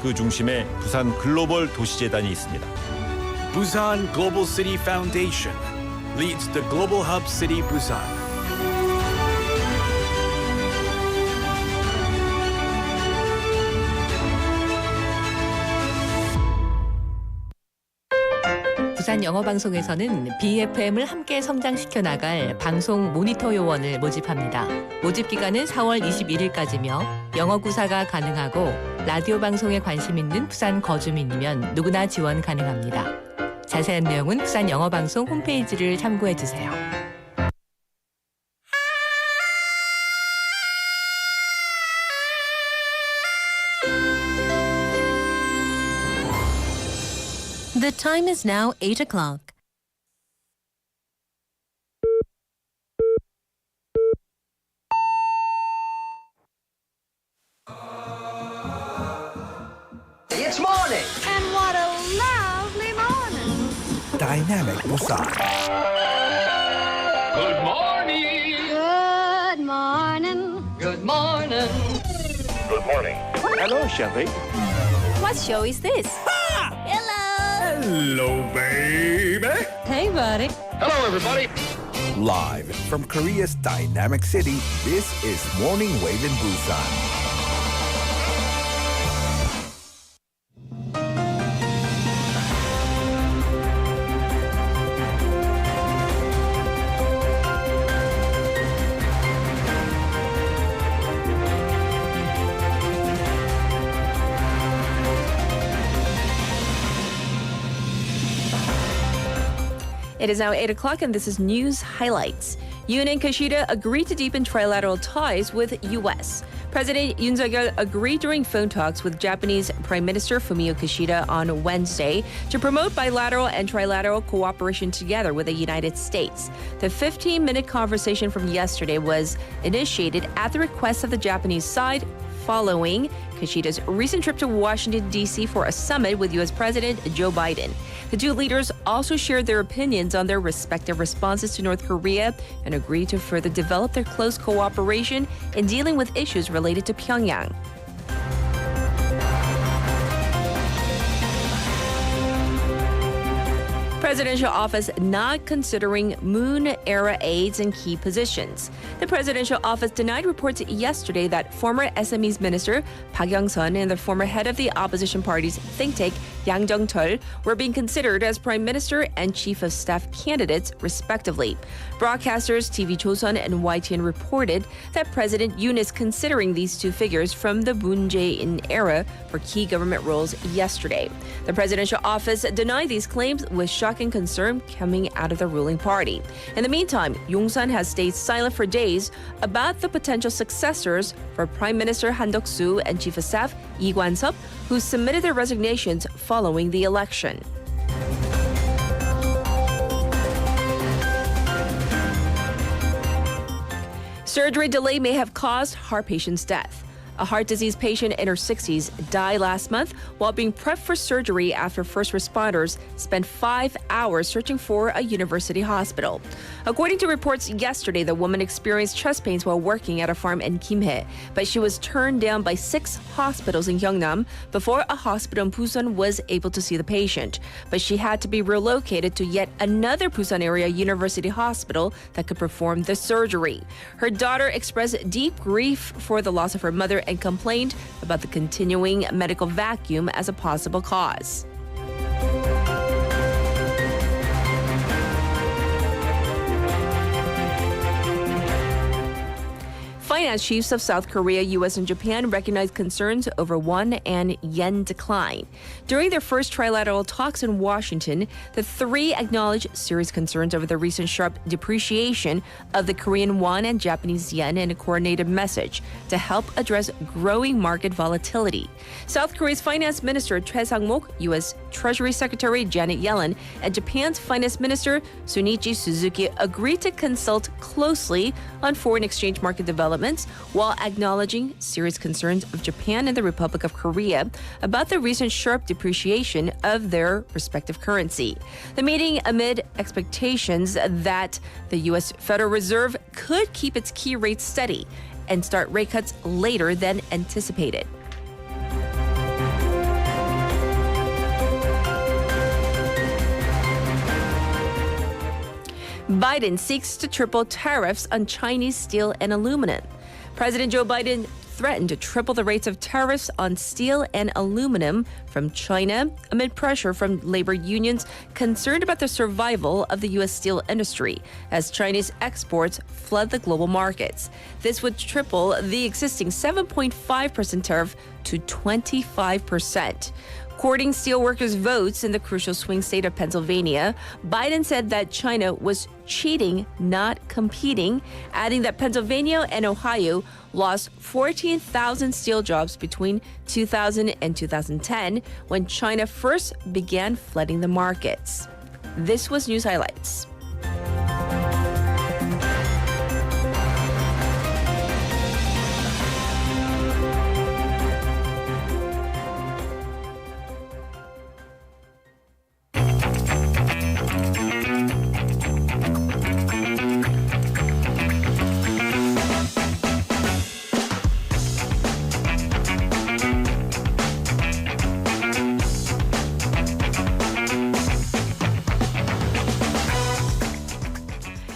그 중심에 부산 글로벌 도시재단이 있습니다. Busan Global City Foundation leads the Global Hub City Busan. 부산영어방송에서는 bfm을 함께 성장시켜 나갈 방송 모니터 요원을 모집합니다. 모집 기간은 4월 21일까지며 영어 구사가 가능하고 라디오 방송에 관심 있는 부산 거주민이면 누구나 지원 가능합니다. 자세한 내용은 부산영어방송 홈페이지를 참고해 주세요. The time is now 8 o'clock. It's morning. And what a lovely morning. Dynamic Busan. Good morning. Good morning. Good morning. Good morning. Hello, Shelly. What show is this? Hello. Hello, baby. Hey, buddy. Hello, everybody. Live from Korea's dynamic city, this is Morning Wave in Busan. It is now 8 o'clock and this is News Highlights. Yoon and Kishida agreed to deepen trilateral ties with U.S. President Yoon Suk-yeol agreed during phone talks with Japanese Prime Minister Fumio Kishida on Wednesday to promote bilateral and trilateral cooperation together with the United States. The 15-minute conversation from yesterday was initiated at the request of the Japanese side following Kishida's recent trip to Washington, D.C. for a summit with U.S. President Joe Biden. The two leaders also shared their opinions on their respective responses to North Korea and agreed to further develop their close cooperation in dealing with issues related to Pyongyang. Presidential office not considering Moon-era aides in key positions. The presidential office denied reports yesterday that former SMEs minister Park Young-sun and the former head of the opposition party's think tank Yang Jung-cheol were being considered as prime minister and chief of staff candidates, respectively. Broadcasters TV Chosun and YTN reported that President Yoon is considering these two figures from the Moon Jae-in era for key government roles yesterday. The presidential office denied these claims with shocking concern coming out of the ruling party. In the meantime, Yong-sun has stayed silent for days about the potential successors for Prime Minister Han Duck-soo and Chief of Staff Lee Kwan-sup, who submitted their resignations following the election. Surgery delay may have caused heart patient's death. A heart disease patient in her 60s died last month while being prepped for surgery after first responders spent 5 hours searching for a university hospital. According to reports yesterday, the woman experienced chest pains while working at a farm in Kimhae, but she was turned down by 6 hospitals in Gyeongnam before a hospital in Busan was able to see the patient. But she had to be relocated to yet another Busan area university hospital that could perform the surgery. Her daughter expressed deep grief for the loss of her mother and complained about the continuing medical vacuum as a possible cause. Finance chiefs of South Korea, U.S., and Japan recognized concerns over won and yen decline. During their first trilateral talks in Washington, the three acknowledged serious concerns over the recent sharp depreciation of the Korean won and Japanese yen in a coordinated message to help address growing market volatility. South Korea's Finance Minister Choi Sang-mok, U.S. Treasury Secretary Janet Yellen and Japan's Finance Minister Sunichi Suzuki agreed to consult closely on foreign exchange market developments while acknowledging serious concerns of Japan and the Republic of Korea about the recent sharp depreciation of their respective currency. The meeting amid expectations that the U.S. Federal Reserve could keep its key rates steady and start rate cuts later than anticipated. Biden seeks to triple tariffs on Chinese steel and aluminum. President Joe Biden threatened to triple the rates of tariffs on steel and aluminum from China amid pressure from labor unions concerned about the survival of the U.S. steel industry as Chinese exports flood the global markets. This would triple the existing 7.5% tariff to 25%. Courting steelworkers' votes in the crucial swing state of Pennsylvania, Biden said that China was cheating, not competing, adding that Pennsylvania and Ohio lost 14,000 steel jobs between 2000 and 2010 when China first began flooding the markets. This was News Highlights.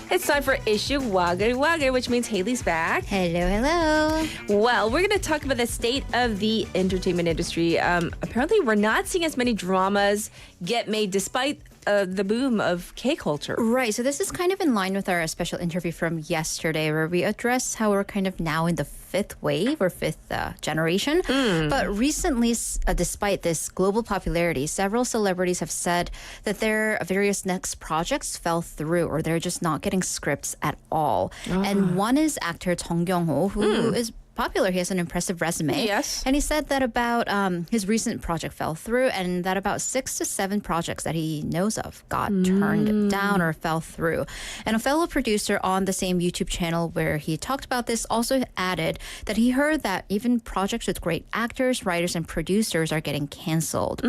It's time for issue Wa글, which means Haley's back. Hello. Well, we're going to talk about the state of the entertainment industry. Apparently, we're not seeing as many dramas get made despite the boom of K-culture. Right. So this is kind of in line with our special interview from yesterday where we addressed how we're kind of now in the fifth wave or fifth generation. But recently, despite this global popularity, several celebrities have said that their various next projects fell through or they're just not getting scripts at all. And one is actor Jung Kyung-ho, who is popular. He has an impressive resume. Yes. And he said that about his recent project fell through and that about 6 to 7 projects that he knows of got turned down or fell through. And a fellow producer on the same YouTube channel where he talked about this also added that he heard that even projects with great actors, writers, and producers are getting canceled.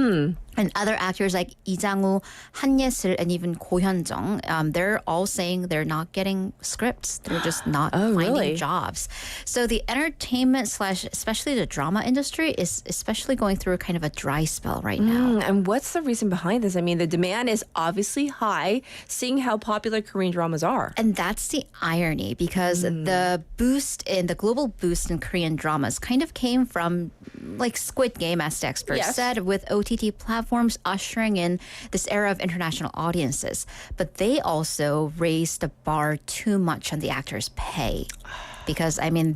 And other actors like Lee Jang-woo, Han Ye-sil, and even Ko Hyun-jung, they're all saying they're not getting scripts. They're just not finding jobs. So the entertainment / especially the drama industry is especially going through a kind of a dry spell right now. And what's the reason behind this? I mean, the demand is obviously high, seeing how popular Korean dramas are. And that's the irony because the global boost in Korean dramas kind of came from like Squid Game, as the experts said, with OTT platforms ushering in this era of international audiences. But they also raised the bar too much on the actors' pay. Because, I mean,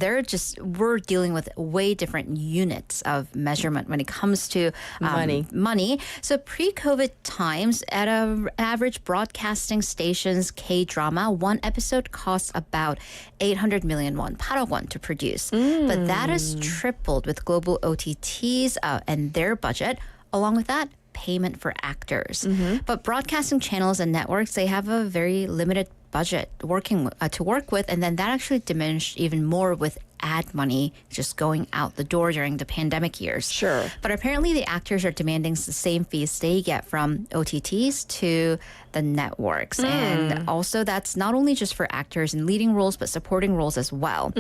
we're dealing with way different units of measurement when it comes to money. So pre-COVID times, at an average broadcasting station's K-drama, one episode costs about 800 million won, 8억 won to produce. But that has tripled with global OTTs and their budget. Along with that, payment for actors. But broadcasting channels and networks, they have a very limited budget to work with, and then that actually diminished even more with ad money just going out the door during the pandemic years. Sure. But apparently the actors are demanding the same fees they get from OTTs to the networks. And also that's not only just for actors in leading roles, but supporting roles as well.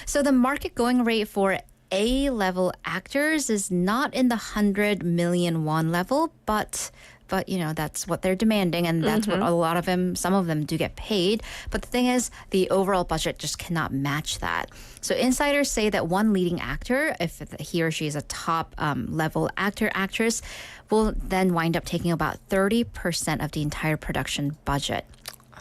So the market going rate for A-level actors is not in the 100 million won level, but you know, that's what they're demanding, and that's what some of them do get paid. But the thing is, the overall budget just cannot match that. So insiders say that one leading actor, if he or she is a top level actor, actress, will then wind up taking about 30% of the entire production budget.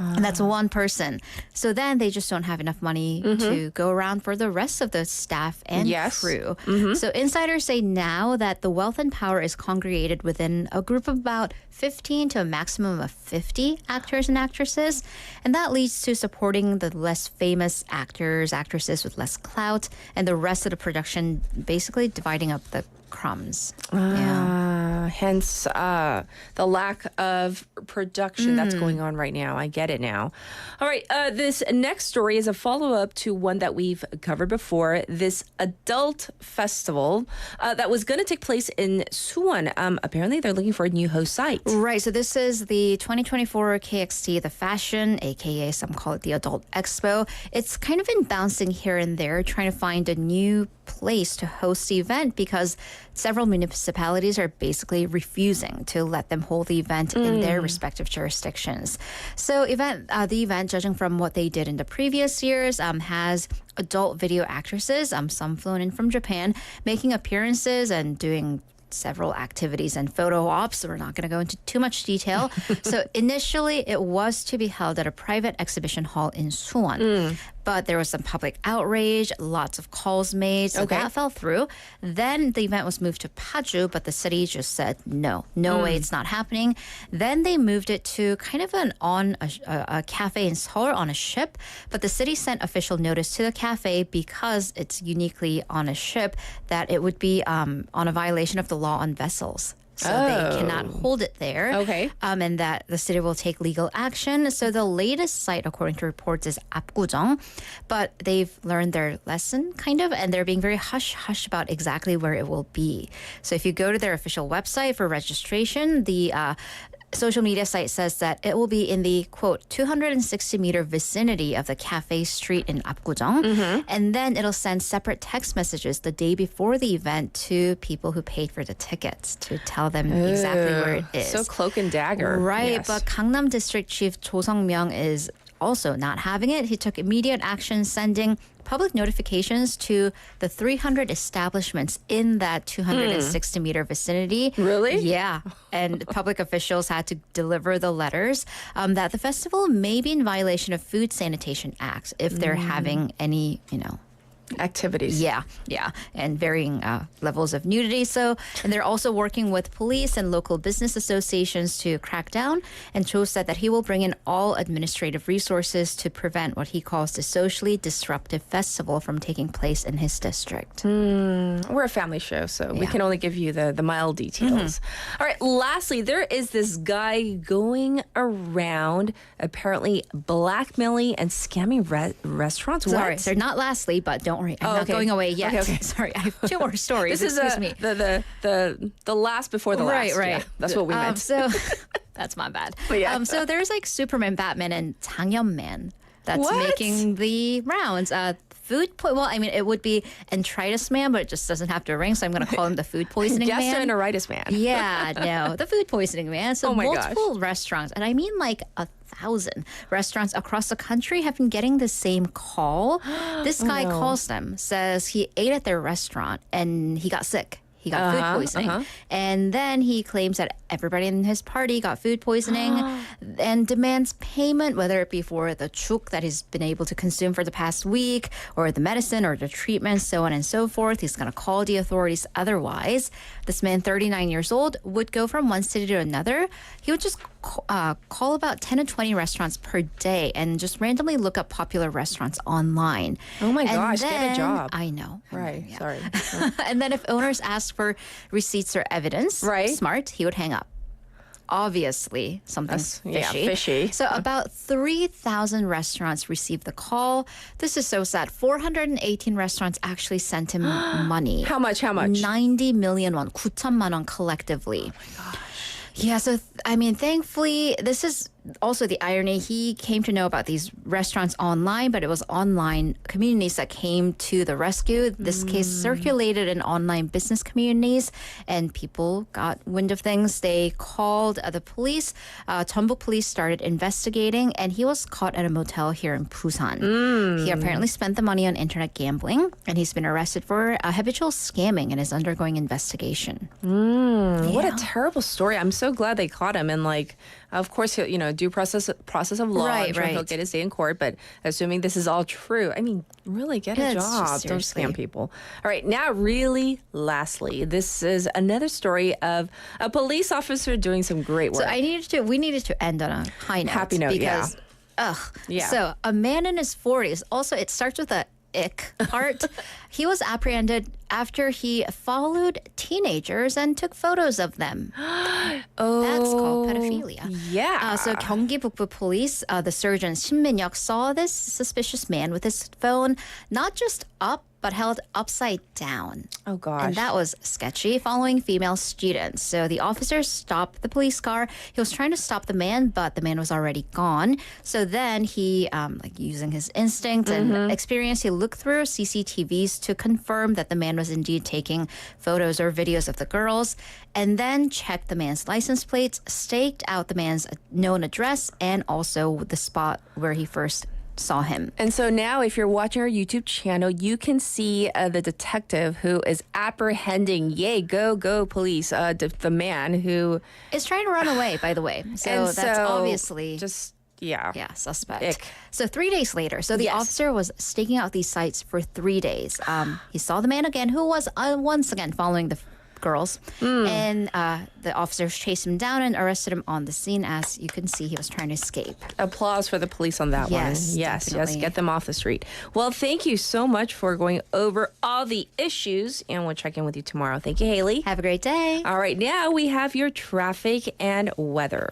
And that's one person. So then they just don't have enough money to go around for the rest of the staff and crew. So insiders say now that the wealth and power is congregated within a group of about 15 to a maximum of 50 actors and actresses. And that leads to supporting the less famous actors, actresses with less clout, and the rest of the production basically dividing up the breadcrumbs. Hence the lack of production that's going on right now. I get it now. All right, this next story is a follow-up to one that we've covered before. This adult festival that was going to take place in Suwon. Apparently, they're looking for a new host site. Right, so this is the 2024 KXT, the fashion, aka some call it the Adult Expo. It's kind of been bouncing here and there, trying to find a new place to host the event because several municipalities are basically refusing to let them hold the event in their respective jurisdictions. So the event, judging from what they did in the previous years, has adult video actresses, some flown in from Japan, making appearances and doing several activities and photo ops. We're not going to go into too much detail. So initially, it was to be held at a private exhibition hall in Suwon. But there was some public outrage, lots of calls made, so that fell through. Then the event was moved to Paju, but the city just said, no way, it's not happening. Then they moved it to kind of a cafe in Seoul on a ship, but the city sent official notice to the cafe because it's uniquely on a ship that it would be on a violation of the law on vessels. So they cannot hold it there. Okay. And that the city will take legal action. So the latest site, according to reports, is Apgujeong. But they've learned their lesson, kind of, and they're being very hush-hush about exactly where it will be. So if you go to their official website for registration, the social media site says that it will be in the, quote, 260-meter vicinity of the cafe street in Apgujeong. And then it'll send separate text messages the day before the event to people who paid for the tickets to tell them exactly where it is. So cloak and dagger. Right, Yes. but Gangnam District Chief Jo Sung-myung is also not having it. He took immediate action, sending public notifications to the 300 establishments in that 260-meter vicinity. Really? Yeah. And public officials had to deliver the letters that the festival may be in violation of Food Sanitation Act if they're having any, activities. Yeah. And varying levels of nudity. And they're also working with police and local business associations to crack down. And Cho said that he will bring in all administrative resources to prevent what he calls the socially disruptive festival from taking place in his district. We're a family show, so we can only give you the mild details. All right, lastly, there is this guy going around apparently blackmailing and scamming restaurants. Sorry, What? they're not lastly, but don't worry. I'm not going away yet. Okay. Sorry, I have two more stories. This is Excuse me. the last before the last. Right. Yeah, that's what we meant. So that's my bad. Yeah. So there's like Superman, Batman, and 장염man that's What? making the rounds. It would be Enteritis Man, but it just doesn't have to ring, so I'm going to call him the food poisoning man. Gastroenteritis man. Yeah, no, the food poisoning man. So Oh my multiple restaurants, and I mean like 1,000 restaurants across the country have been getting the same call. This guy calls them, says he ate at their restaurant and he got sick. He got food poisoning. And then he claims that everybody in his party got food poisoning and demands payment, whether it be for the chuk that he's been able to consume for the past week or the medicine or the treatment, so on and so forth. He's going to call the authorities otherwise. This man, 39 years old, would go from one city to another. He would just call about 10 to 20 restaurants per day and just randomly look up popular restaurants online. Oh my And gosh, then, get a job. I know. Right, Yeah. sorry. And then if owners asked for receipts or evidence, Right. smart, he would hang up. Obviously, something fishy. So about 3,000 restaurants received the call. This is so sad. 418 restaurants actually sent him money. How much? 90 million won, 9천만 원 collectively. Oh my gosh. Yeah, so thankfully, this is also the irony. He came to know about these restaurants online, but it was online communities that came to the rescue. This case circulated in online business communities, and people got wind of things. They called the police. Jeonbuk police started investigating, and he was caught at a motel here in Busan. He apparently spent the money on internet gambling, and he's been arrested for habitual scamming and is undergoing investigation. What a terrible story. I'm so glad they caught him. And of course, due process of law. I'm sure he'll get his day in court. But assuming this is all true, really get a job. Don't scam people. All right. Now, really, lastly, this is another story of a police officer doing some great work. So we needed to end on a high note. Happy note, because, yeah. So a man in his 40s. Also, it starts with a ick part. He was apprehended after he followed teenagers and took photos of them. Oh, that's called pedophilia. Yeah. So Gyeonggi Bukbu Police, the surgeon Shin Min-hyuk saw this suspicious man with his phone not just up, but held upside down. Oh, gosh. And that was sketchy, following female students. So the officers stopped the police car. He was trying to stop the man, but the man was already gone. So then he, using his instinct and experience, he looked through CCTVs to confirm that the man was indeed taking photos or videos of the girls, and then checked the man's license plates, staked out the man's known address, and also the spot where he first saw him. And so now if you're watching our YouTube channel, you can see the detective who is apprehending, yay, go police, the man who is trying to run away, by the way. So that's obviously just, yeah, suspect. Ick. So 3 days later, the officer was staking out these sites for 3 days. He saw the man again, who was once again following the girls. And the officers chased him down and arrested him on the scene. As you can see, he was trying to escape. Applause for the police on that one. Yes, definitely. get them off the street. Well, thank you so much for going over all the issues, and we'll check in with you tomorrow. Thank you, Haley. Have a great day. All right, now we have your traffic and weather.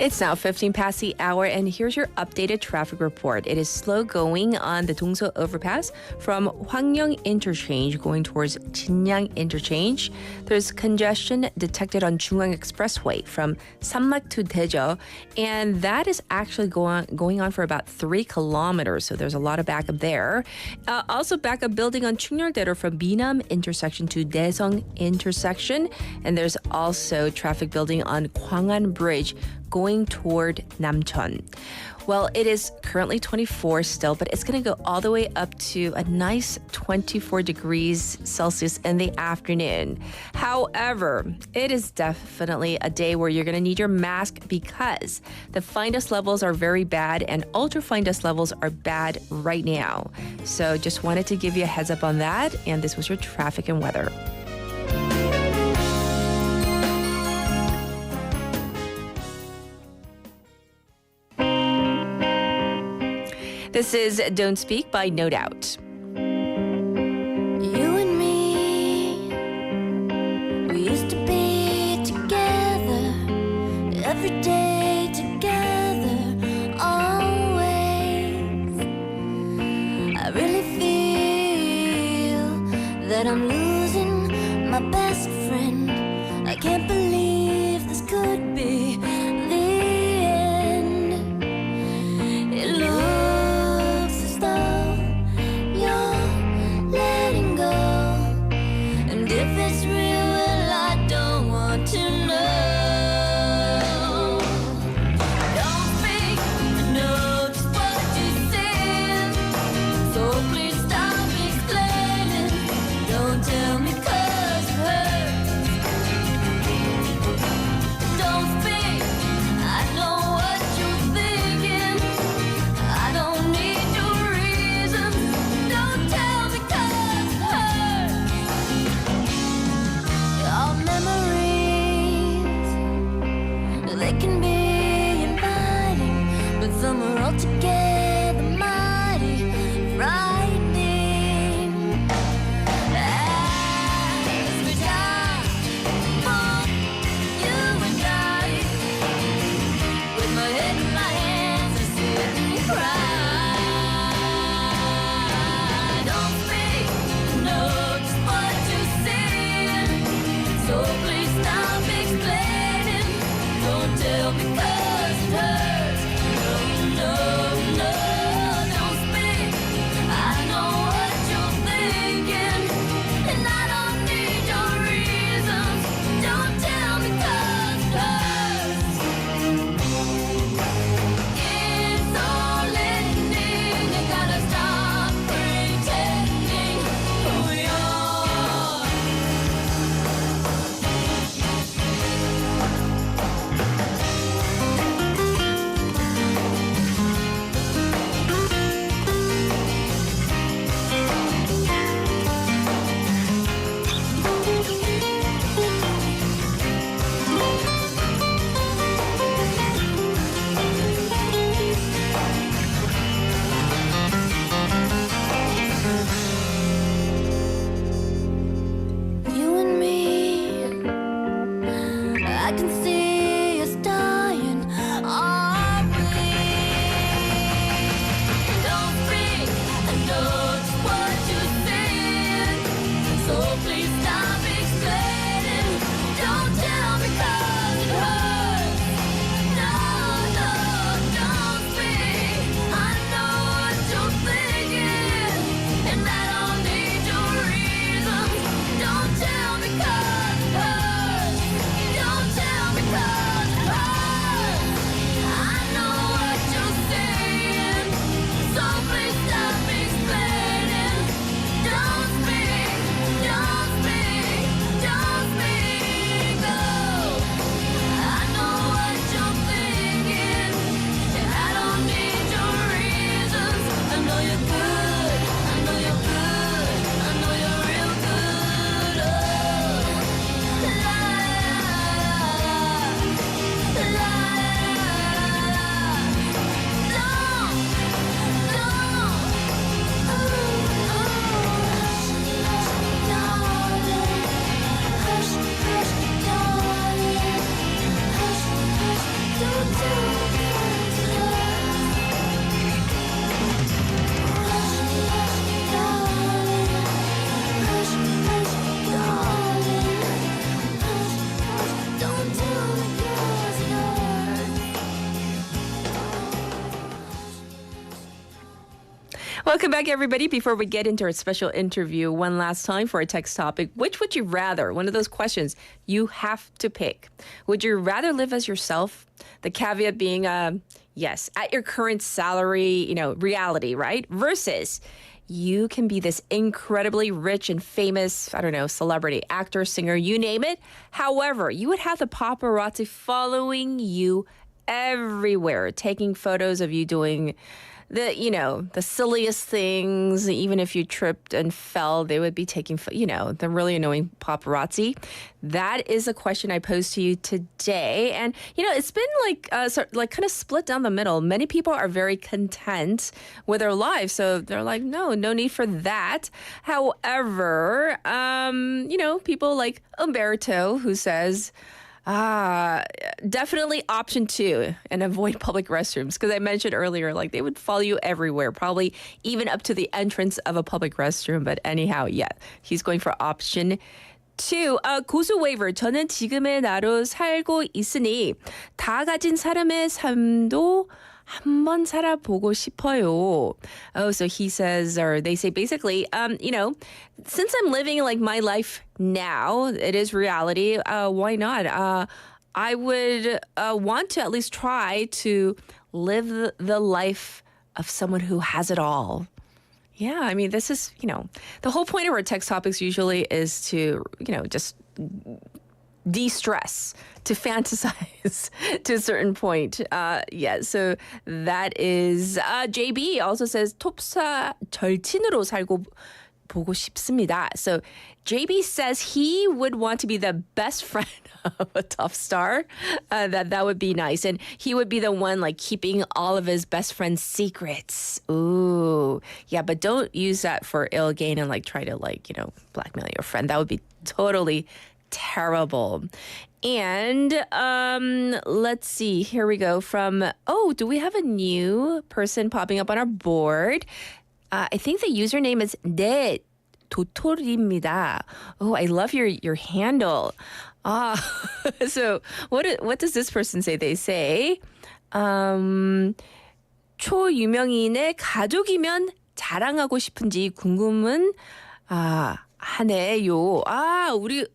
It's now 15 past the hour, and here's your updated traffic report. It is slow going on the Dongso overpass from Hwangryong Interchange going towards Jinyang Interchange. There's congestion detected on Jungang Expressway from Samlak to Daejeon, and that is actually going on for about 3 kilometers, so there's a lot of backup there. Also backup building on Chungnyeol-daedo from Binam intersection to Daeseong intersection, and there's also traffic building on Gwangan Bridge going toward Namcheon. Well, it is currently 24 still, but it's going to go all the way up to a nice 24 degrees Celsius in the afternoon. However, it is definitely a day where you're going to need your mask because the fine dust levels are very bad and ultra fine dust levels are bad right now. So just wanted to give you a heads up on that. And this was your traffic and weather. This is Don't Speak by No Doubt. You and me, we used to be together, every day together, always. I really feel that I'm losing my best friend. I can't believe this could be the end. It looks as though you're letting go, and if it's real, well, I don't want to know. Don't speak, I know just what you said, so please stop explaining. Don't tell me 'cause it hurts. Don't speak, I know what you're thinking. I don't need your reasons. Don't tell me 'cause it hurts. Our memories, they can be inviting, but some are altogether mighty frightening. Every time for you and I, with my head in my hands, I sit and cry. Don't speak, I know just what you're saying, so please stop explaining. Don't tell me 'cause it hurts. No, no, I can see us dying. Are we? Don't speak, I know just what you're saying. So please stop explaining. Don't tell me 'cause it hurts. No, no, don't speak. I know what you're thinking, and I don't need your reasons. Don't tell me 'cause it hurts. Don't tell me 'cause it hurts. I know what you're saying, so please stop explaining. Don't speak, don't speak, don't speak, no. I know what you're thinking, and I don't need your reasons. I know you're good, I know you're good, I know you're real good. Oh, la la la la la. Welcome back, everybody. Before we get into our special interview, one last time for our text topic. Which would you rather? One of those questions you have to pick. Would you rather live as yourself? The caveat being, yes, at your current salary, reality, right? Versus you can be this incredibly rich and famous, I don't know, celebrity, actor, singer, you name it. However, you would have the paparazzi following you everywhere, taking photos of you doing the silliest things. Even if you tripped and fell, they would be taking, the really annoying paparazzi. That is a question I posed to you today. And, it's been kind of split down the middle. Many people are very content with their lives. So they're like, no need for that. However, people like Umberto, who says, definitely option 2 and avoid public restrooms. Because I mentioned earlier, they would follow you everywhere, probably even up to the entrance of a public restroom. But anyhow, yeah, he's going for option 2. 고수 waiver. 저는 지금의 나로 살고 있으니 다 가진 사람의 삶도 한번 살아보고 싶어요. Oh, so he says, or they say basically, since I'm living my life now, it is reality, why not? I would want to at least try to live the life of someone who has it all. Yeah, I mean, this is, the whole point of our text topics usually is to, just de-stress, to fantasize to a certain point. So that is JB also says 톱사 절친으로 살고 보고 싶습니다. So JB says he would want to be the best friend of a top star. That would be nice. And he would be the one keeping all of his best friend's secrets. Ooh. Yeah, but don't use that for ill gain and try to blackmail your friend. That would be totally terrible. And let's see. Here we go from, do we have a new person popping up on our board? I think the username is 네 도토리입니다. Oh, I love your handle. So what does this person say? They say 초유명인의 가족이면 자랑하고 싶은지 궁금은 하네요. 우리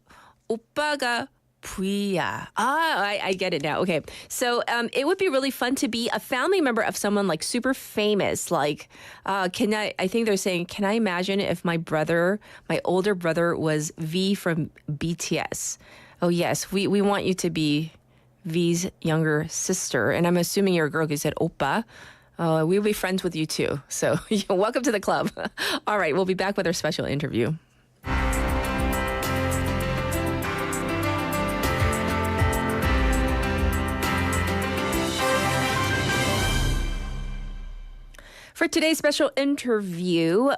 오빠가 V야. I get it now. Okay. So it would be really fun to be a family member of someone super famous. I think they're saying, can I imagine if my older brother was V from BTS? Oh, yes. We want you to be V's younger sister. And I'm assuming you're a girl because you said oppa. We'll be friends with you too. So welcome to the club. All right. We'll be back with our special interview. For today's special interview,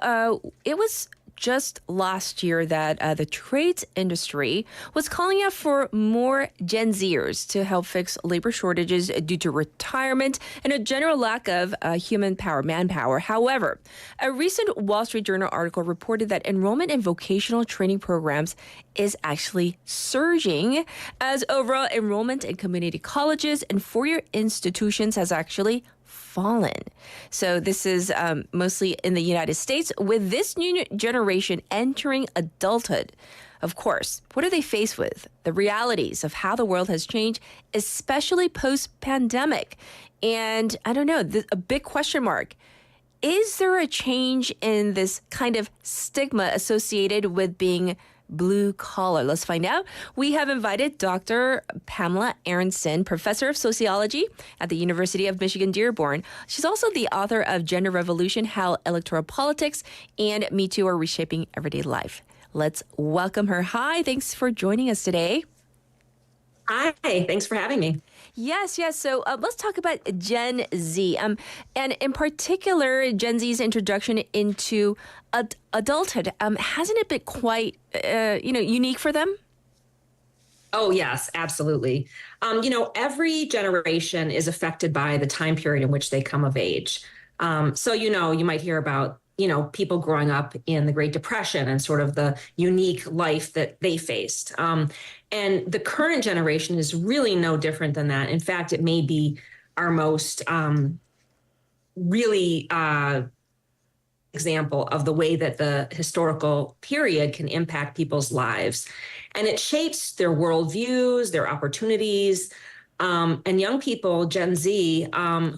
it was just last year that the trades industry was calling out for more Gen Zers to help fix labor shortages due to retirement and a general lack of manpower. However, a recent Wall Street Journal article reported that enrollment in vocational training programs is actually surging as overall enrollment in community colleges and four-year institutions has actually fallen. So this is mostly in the United States. With this new generation entering adulthood, of course, what are they faced with? The realities of how the world has changed, especially post-pandemic. And I don't know, a big question mark. Is there a change in this kind of stigma associated with being blue collar? Let's find out. We have invited Dr. Pamela Aronson, professor of sociology at the University of Michigan-Dearborn. She's also the author of Gender Revolution, How Electoral Politics and Me Too Are Reshaping Everyday Life. Let's welcome her. Hi, thanks for joining us today. Hi, thanks for having me. Yes. So let's talk about Gen Z, and in particular, Gen Z's introduction into adulthood. Hasn't it been quite, unique for them? Oh, yes, absolutely. Every generation is affected by the time period in which they come of age. So, you might hear about people growing up in the Great Depression and sort of the unique life that they faced. And the current generation is really no different than that. In fact, it may be our most example of the way that the historical period can impact people's lives. And it shapes their worldviews, their opportunities. And young people, Gen Z,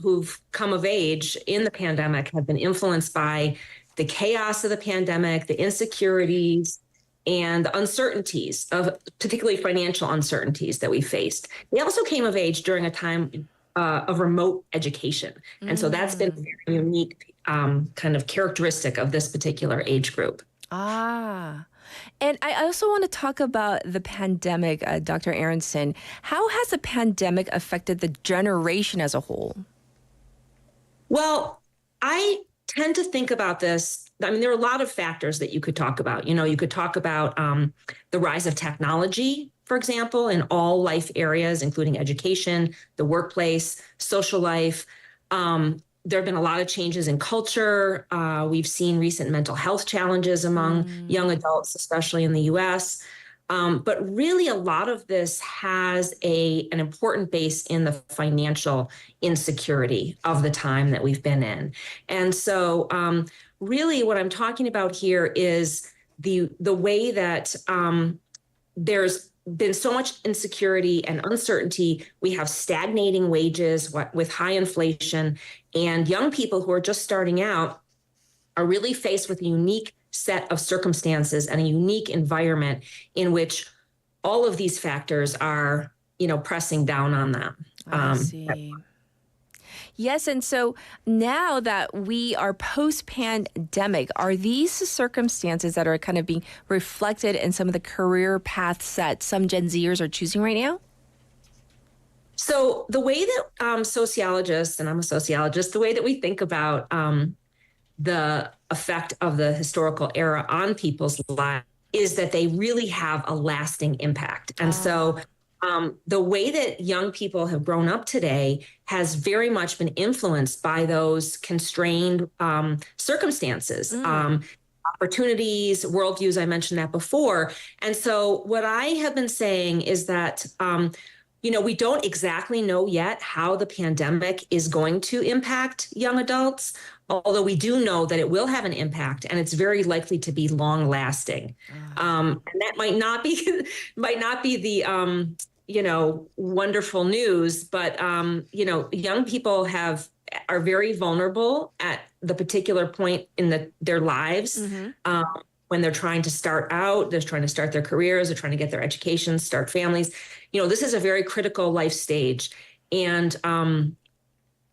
who've come of age in the pandemic have been influenced by the chaos of the pandemic, the insecurities, and the uncertainties of particularly financial uncertainties that we faced. They also came of age during a time of remote education. And so that's been a very unique kind of characteristic of this particular age group. And I also want to talk about the pandemic, Dr. Aronson. How has the pandemic affected the generation as a whole? Well, I tend to think about this. I mean, there are a lot of factors that you could talk about. You could talk about the rise of technology, for example, in all life areas, including education, the workplace, social life. There have been a lot of changes in culture. We've seen recent mental health challenges among young adults, especially in the U.S. But really, a lot of this has an important base in the financial insecurity of the time that we've been in. And so really what I'm talking about here is the way that there's been so much insecurity and uncertainty. We have stagnating wages with high inflation, and young people who are just starting out are really faced with a unique set of circumstances and a unique environment in which all of these factors are, pressing down on them. I see. Yes, and so now that we are post-pandemic, are these circumstances that are kind of being reflected in some of the career paths that some Gen Zers are choosing right now? So the way that sociologists, and I'm a sociologist, the way that we think about the effect of the historical era on people's lives is that they really have a lasting impact. And so the way that young people have grown up today has very much been influenced by those constrained circumstances, opportunities, worldviews. I mentioned that before. And so what I have been saying is that, we don't exactly know yet how the pandemic is going to impact young adults, although we do know that it will have an impact and it's very likely to be long lasting. And that might not be the, wonderful news, but, young people are very vulnerable at the particular point in their lives. When they're trying to start out, they're trying to start their careers, they're trying to get their education, start families. This is a very critical life stage. And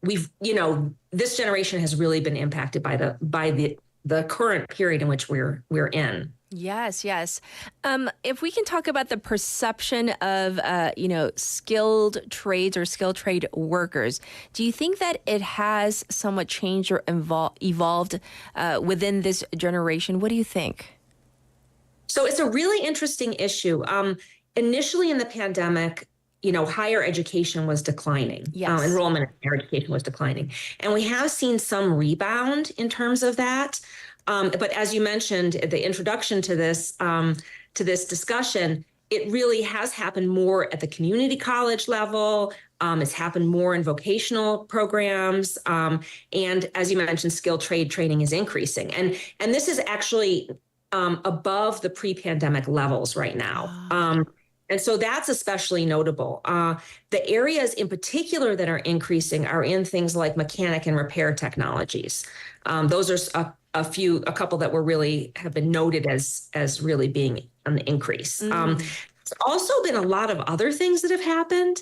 this generation has really been impacted by the current period in which we're in. Yes. If we can talk about the perception of, skilled trades or skilled trade workers, do you think that it has somewhat changed or evolved within this generation? What do you think? So it's a really interesting issue. Initially in the pandemic, higher education was declining. Yes. Enrollment in higher education was declining. And we have seen some rebound in terms of that. But as you mentioned, the introduction to this discussion, it really has happened more at the community college level. It's happened more in vocational programs. And as you mentioned, skilled trade training is increasing. And this is actually above the pre-pandemic levels right now. And so that's especially notable. The areas in particular that are increasing are in things like mechanic and repair technologies. Those are a couple that have been noted as really being on the increase. There's also been a lot of other things that have happened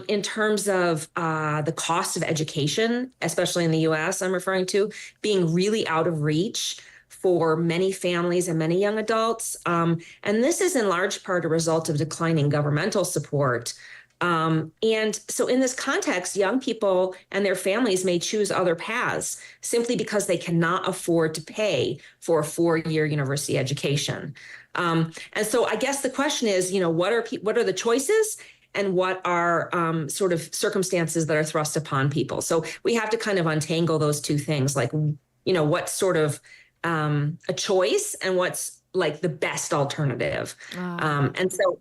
in terms of the cost of education, especially in the US, I'm referring to, being really out of reach for many families and many young adults. And this is in large part a result of declining governmental support. And so in this context, young people and their families may choose other paths simply because they cannot afford to pay for a 4-year university education. And so I guess the question is, what are the choices and what are sort of circumstances that are thrust upon people? So we have to kind of untangle those two things, like, what's sort of a choice and what's like the best alternative. And so,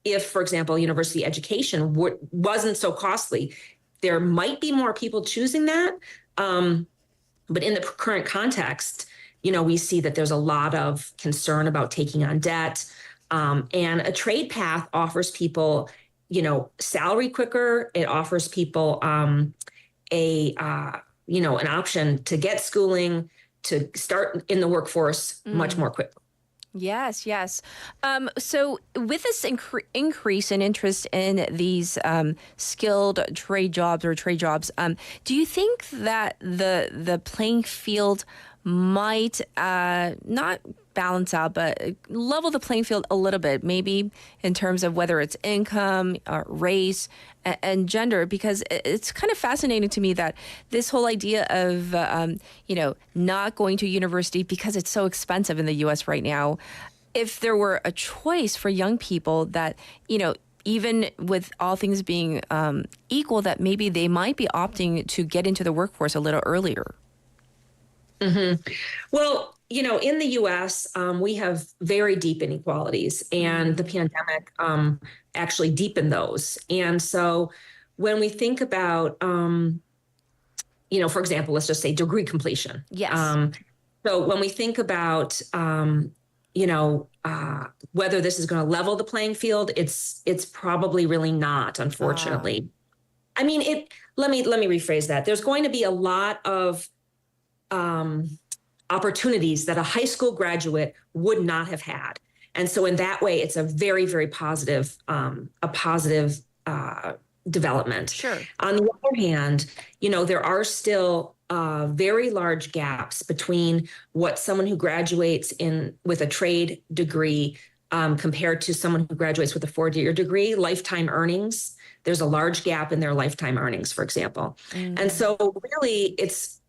if, for example, university education wasn't so costly, there might be more people choosing that. But in the current context, we see that there's a lot of concern about taking on debt. And a trade path offers people, salary quicker. It offers people an option to get schooling, to start in the workforce much more quickly. Yes, yes. So with this increase in interest in these skilled trade jobs, do you think that the playing field might not balance out, but level the playing field a little bit, maybe in terms of whether it's income, race, and gender? Because it's kind of fascinating to me that this whole idea of, not going to university because it's so expensive in the U.S. right now, if there were a choice for young people that, even with all things being equal, that maybe they might be opting to get into the workforce a little earlier. Mm-hmm. Well, in the U.S., we have very deep inequalities, and the pandemic actually deepened those. And so when we think about, for example, let's just say degree completion. Yes. So when we think about, whether this is going to level the playing field, it's probably really not, unfortunately. I mean, let me rephrase that. There's going to be a lot of opportunities that a high school graduate would not have had. And so in that way, it's a very, very positive, development. Sure. On the other hand, there are still very large gaps between what someone who graduates with a trade degree compared to someone who graduates with a 4-year degree. Lifetime earnings, there's a large gap in their lifetime earnings, for example. Mm-hmm. And so really it's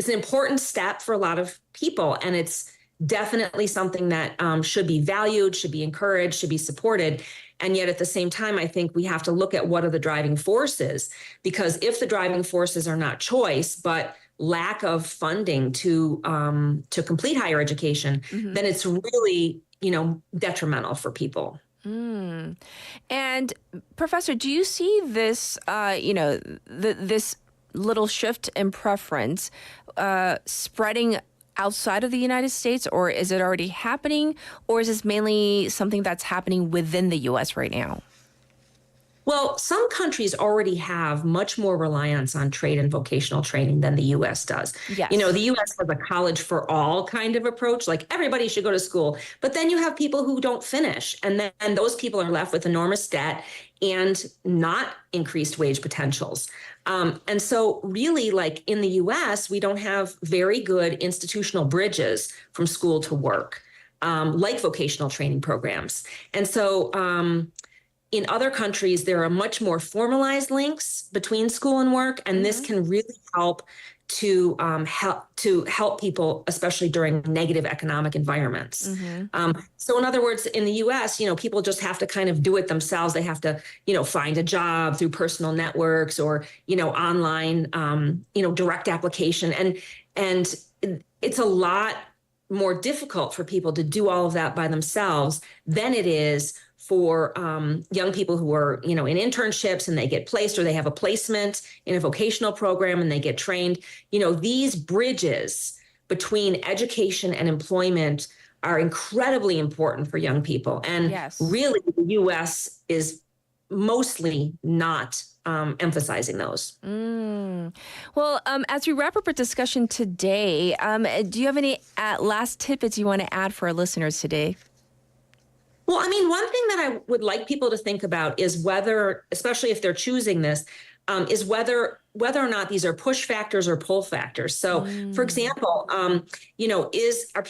an important step for a lot of people. And it's definitely something that should be valued, should be encouraged, should be supported. And yet at the same time, I think we have to look at what are the driving forces, because if the driving forces are not choice, but lack of funding to complete higher education, mm-hmm. then it's really, detrimental for people. Mm. And Professor, do you see this, this little shift in preference spreading outside of the United States, or is it already happening, or is this mainly something that's happening within the U.S. right now? Well, some countries already have much more reliance on trade and vocational training than the U.S. does. Yes. The U.S. has a college for all kind of approach, like everybody should go to school. But then you have people who don't finish, and then those people are left with enormous debt and not increased wage potentials. And so really, like in the U.S., we don't have very good institutional bridges from school to work, like vocational training programs. And so in other countries, there are much more formalized links between school and work, and mm-hmm. this can really help to help people, especially during negative economic environments. So in other words, in the U.S., people just have to kind of do it themselves. They have to, find a job through personal networks or, online, direct application. And it's a lot more difficult for people to do all of that by themselves than it is for young people who are, in internships and they get placed, or they have a placement in a vocational program and they get trained. These bridges between education and employment are incredibly important for young people. And really, the U.S. is mostly not emphasizing those. Well, as we wrap up our discussion today, do you have any last tidbits you want to add for our listeners today? Well, I mean, one thing that I would like people to think about is whether, especially if they're choosing this, is whether or not these are push factors or pull factors. So, for example, are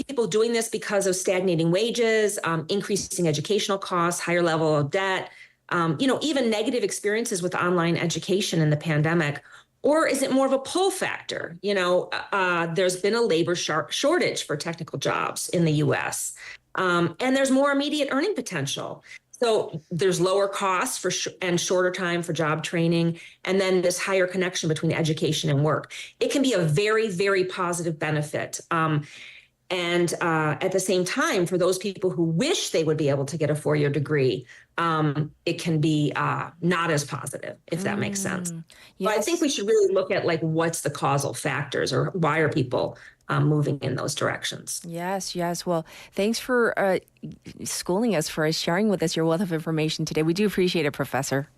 people doing this because of stagnating wages, increasing educational costs, higher level of debt, even negative experiences with online education in the pandemic? Or is it more of a pull factor? There's been a labor shortage for technical jobs in the U.S., and there's more immediate earning potential. So there's lower costs and shorter time for job training, and then this higher connection between education and work. It can be a very, very positive benefit. And at the same time, for those people who wish they would be able to get a 4-year degree, it can be not as positive, if that makes sense. But I think we should really look at what's the causal factors, or why are people moving in those directions. Yes. Well, thanks for schooling us, for sharing with us your wealth of information today. We do appreciate it, Professor.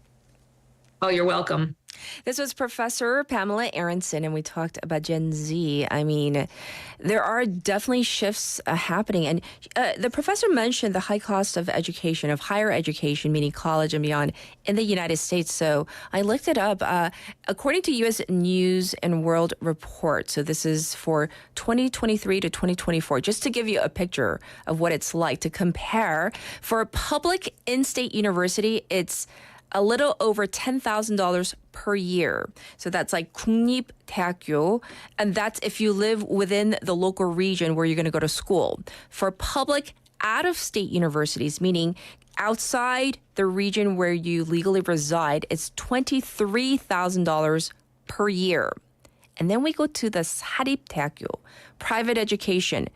Oh, you're welcome. This was Professor Pamela Aronson, and we talked about Gen Z. I mean, there are definitely shifts happening. And the professor mentioned the high cost of education, of higher education, meaning college and beyond, in the United States. So I looked it up. According to U.S. News and World Report, so this is for 2023 to 2024, just to give you a picture of what it's like to compare. For a public in-state university, it's a little over $10,000 per year. So that's like 국립대학교, and that's if you live within the local region where you're going to go to school. For public out-of-state universities, meaning outside the region where you legally reside, it's $23,000 per year. And then we go to the 사립대학교, private education.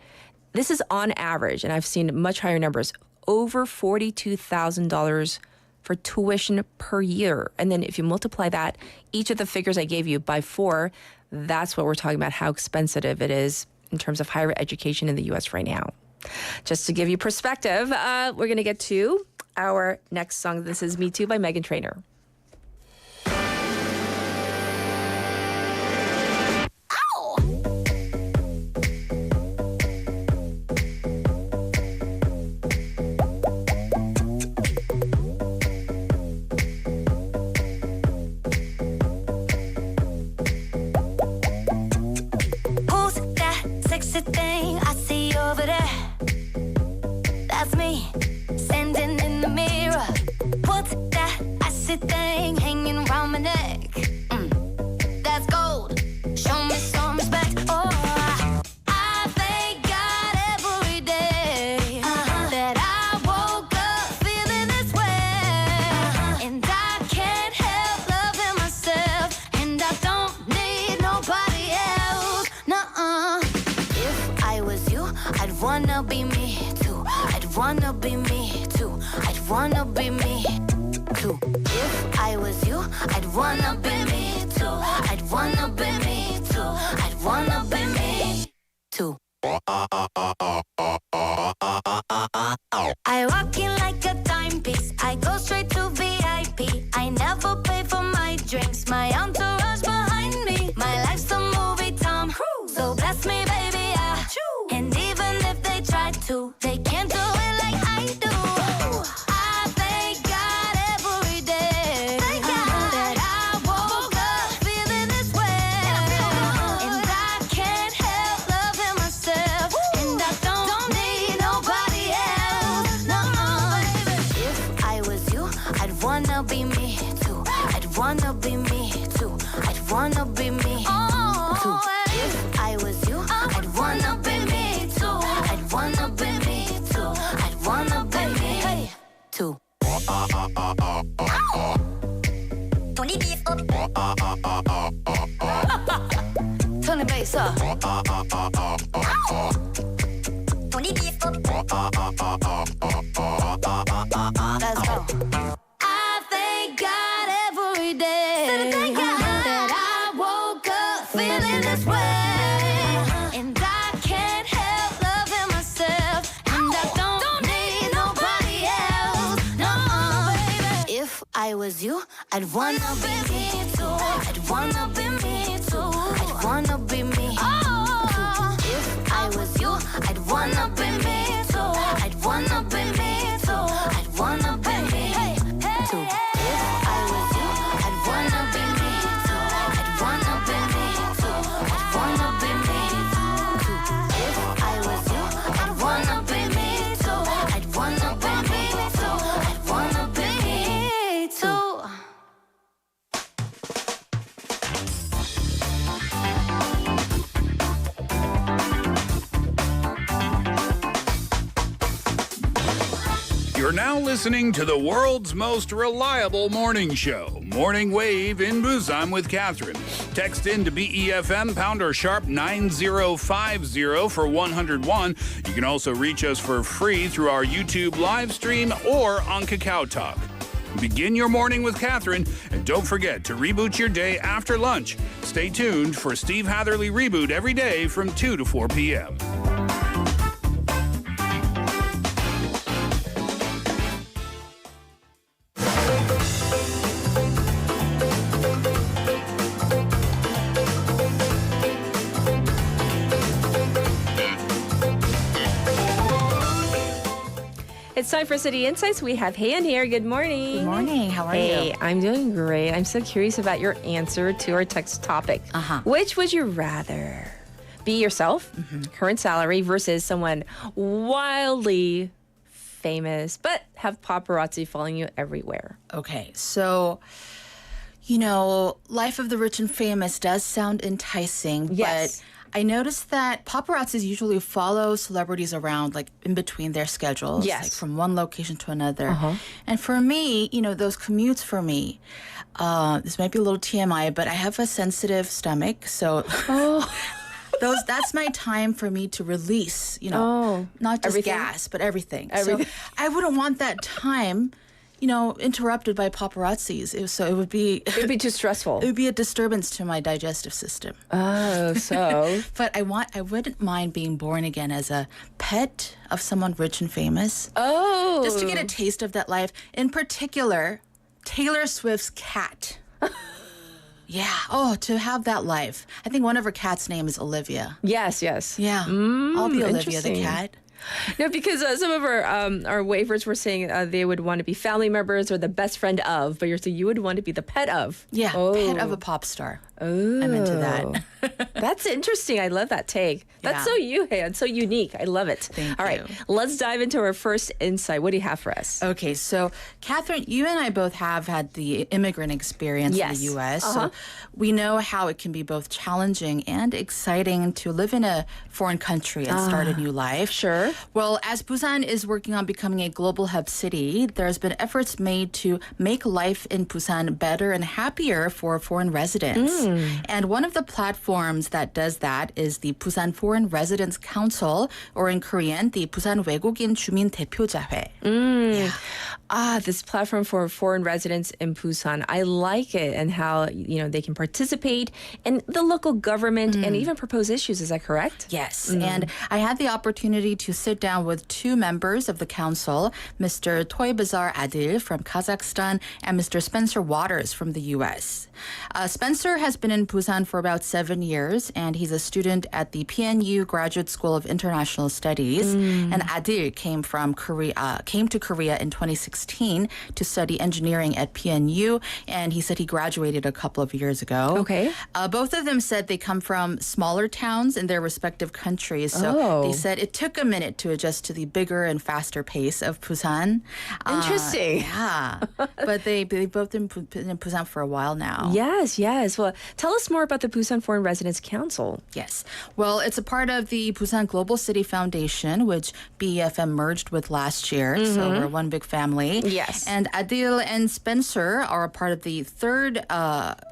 This is on average, and I've seen much higher numbers, over $42,000 for tuition per year. And then if you multiply that, each of the figures I gave you by 4, that's what we're talking about, how expensive it is in terms of higher education in the U.S. right now. Just to give you perspective, we're going to get to our next song. This is Me Too by Meghan Trainor. Wanna be me too. I'd wanna be me too. I'd wanna be me too. If I was you, I'd wanna be me too. I'd wanna be me too. I'd wanna be me too. I walk in like a timepiece. I go straight to VIP. I never pay for my drinks. My entourage behind me. My life's a movie, Tom Cruise. So bless me, baby. And even if they try to, they can't do it like I do. I thank God every day that I woke up feeling this way. And I can't help loving myself. And I don't need nobody else. No, if I was you, I'd wanna be me too. I'd wanna be me too. I'd wanna be me too. If I was you, I'd wanna be me too. I'd wanna be me too. I'd wanna be me too. Tony beef up. Turn the bass up. Tony beef up. Let's go. I thank God every day that I woke up feeling this way, and I can't help loving myself, and I don't need nobody else. No, baby. If I was you, I'd wanna be me too. I'd wanna be me too. I'd wanna be me too. If I was you, I'd wanna be me too. I'd wanna be me too. I'd wanna be me too. If I was you, I'd wanna be me too. I'd wanna be me too. I'd wanna be me too. If I was you, I'd wanna be me too. I'd wanna be me too. I'd wanna be me too. You're now listening to the world's most reliable morning show, Morning Wave in Busan with Catherine. Text in to BEFM # 9050 for 101. You can also reach us for free through our YouTube live stream or on Kakao Talk. Begin your morning with Catherine, and don't forget to reboot your day after lunch. Stay tuned for Steve Hatherley Reboot every day from 2 to 4 p.m. It's time for City Insights. We have Hayan here. Good morning. Good morning. How are you? Hey, I'm doing great. I'm so curious about your answer to our text topic. Which would you rather? Be yourself, current salary, versus someone wildly famous, but have paparazzi following you everywhere? Okay, so, you know, life of the rich and famous does sound enticing, Yes. but I noticed that paparazzis usually follow celebrities around, like in between their schedules, Yes. like from one location to another. And for me, you know, those commutes for me, this might be a little TMI, but I have a sensitive stomach, so that's my time for me to release, you know, not just everything? gas, but everything. Everything. So I wouldn't want that time, you know, interrupted by paparazzis. So it would be too stressful. It would be a disturbance to my digestive system. Oh, so. But I wouldn't mind being born again as a pet of someone rich and famous. Oh. Just to get a taste of that life. In particular, Taylor Swift's cat. Yeah. Oh, to have that life. I think one of her cats' name is Olivia. Yes, yes. Yeah. I'll be Olivia the interesting. cat. No, because some of our waivers were saying they would want to be family members or the best friend of, but you're saying you would want to be the pet of. Yeah, pet of a pop star. I'm into that. That's interesting. I love that take. That's Yeah. so you, Han. So unique. I love it. Thank All right, let's dive into our first insight. What do you have for us? Okay, so Catherine, you and I both have had the immigrant experience in Yes. the U.S. So we know how it can be both challenging and exciting to live in a foreign country and start a new life. Sure. Well, as Busan is working on becoming a global hub city, there's been efforts made to make life in Busan better and happier for foreign residents. And one of the platforms that does that is the Busan Foreign Residents Council, or in Korean, the Busan 외국인 주민 대표자회. This platform for foreign residents in Busan. I like it, and how, you know, they can participate in the local government and even propose issues. Is that correct? Yes. And I had the opportunity to sit down with two members of the council, Mr. Toybazar Adil from Kazakhstan and Mr. Spencer Waters from the U.S. Spencer has been in Busan for about 7 years, and he's a student at the PNU Graduate School of International Studies. And Adil came to Korea in 2016. 16 to study engineering at PNU, and he said he graduated a couple of years ago. Okay. Both of them said they come from smaller towns in their respective countries, so they said it took a minute to adjust to the bigger and faster pace of Busan. Interesting. Yeah, but they both been in Busan for a while now. Yes, yes. Well, tell us more about the Busan Foreign Residents Council. Yes. Well, it's a part of the Busan Global City Foundation, which BFM merged with last year. So we're one big family. Yes. And Adil and Spencer are a part of the third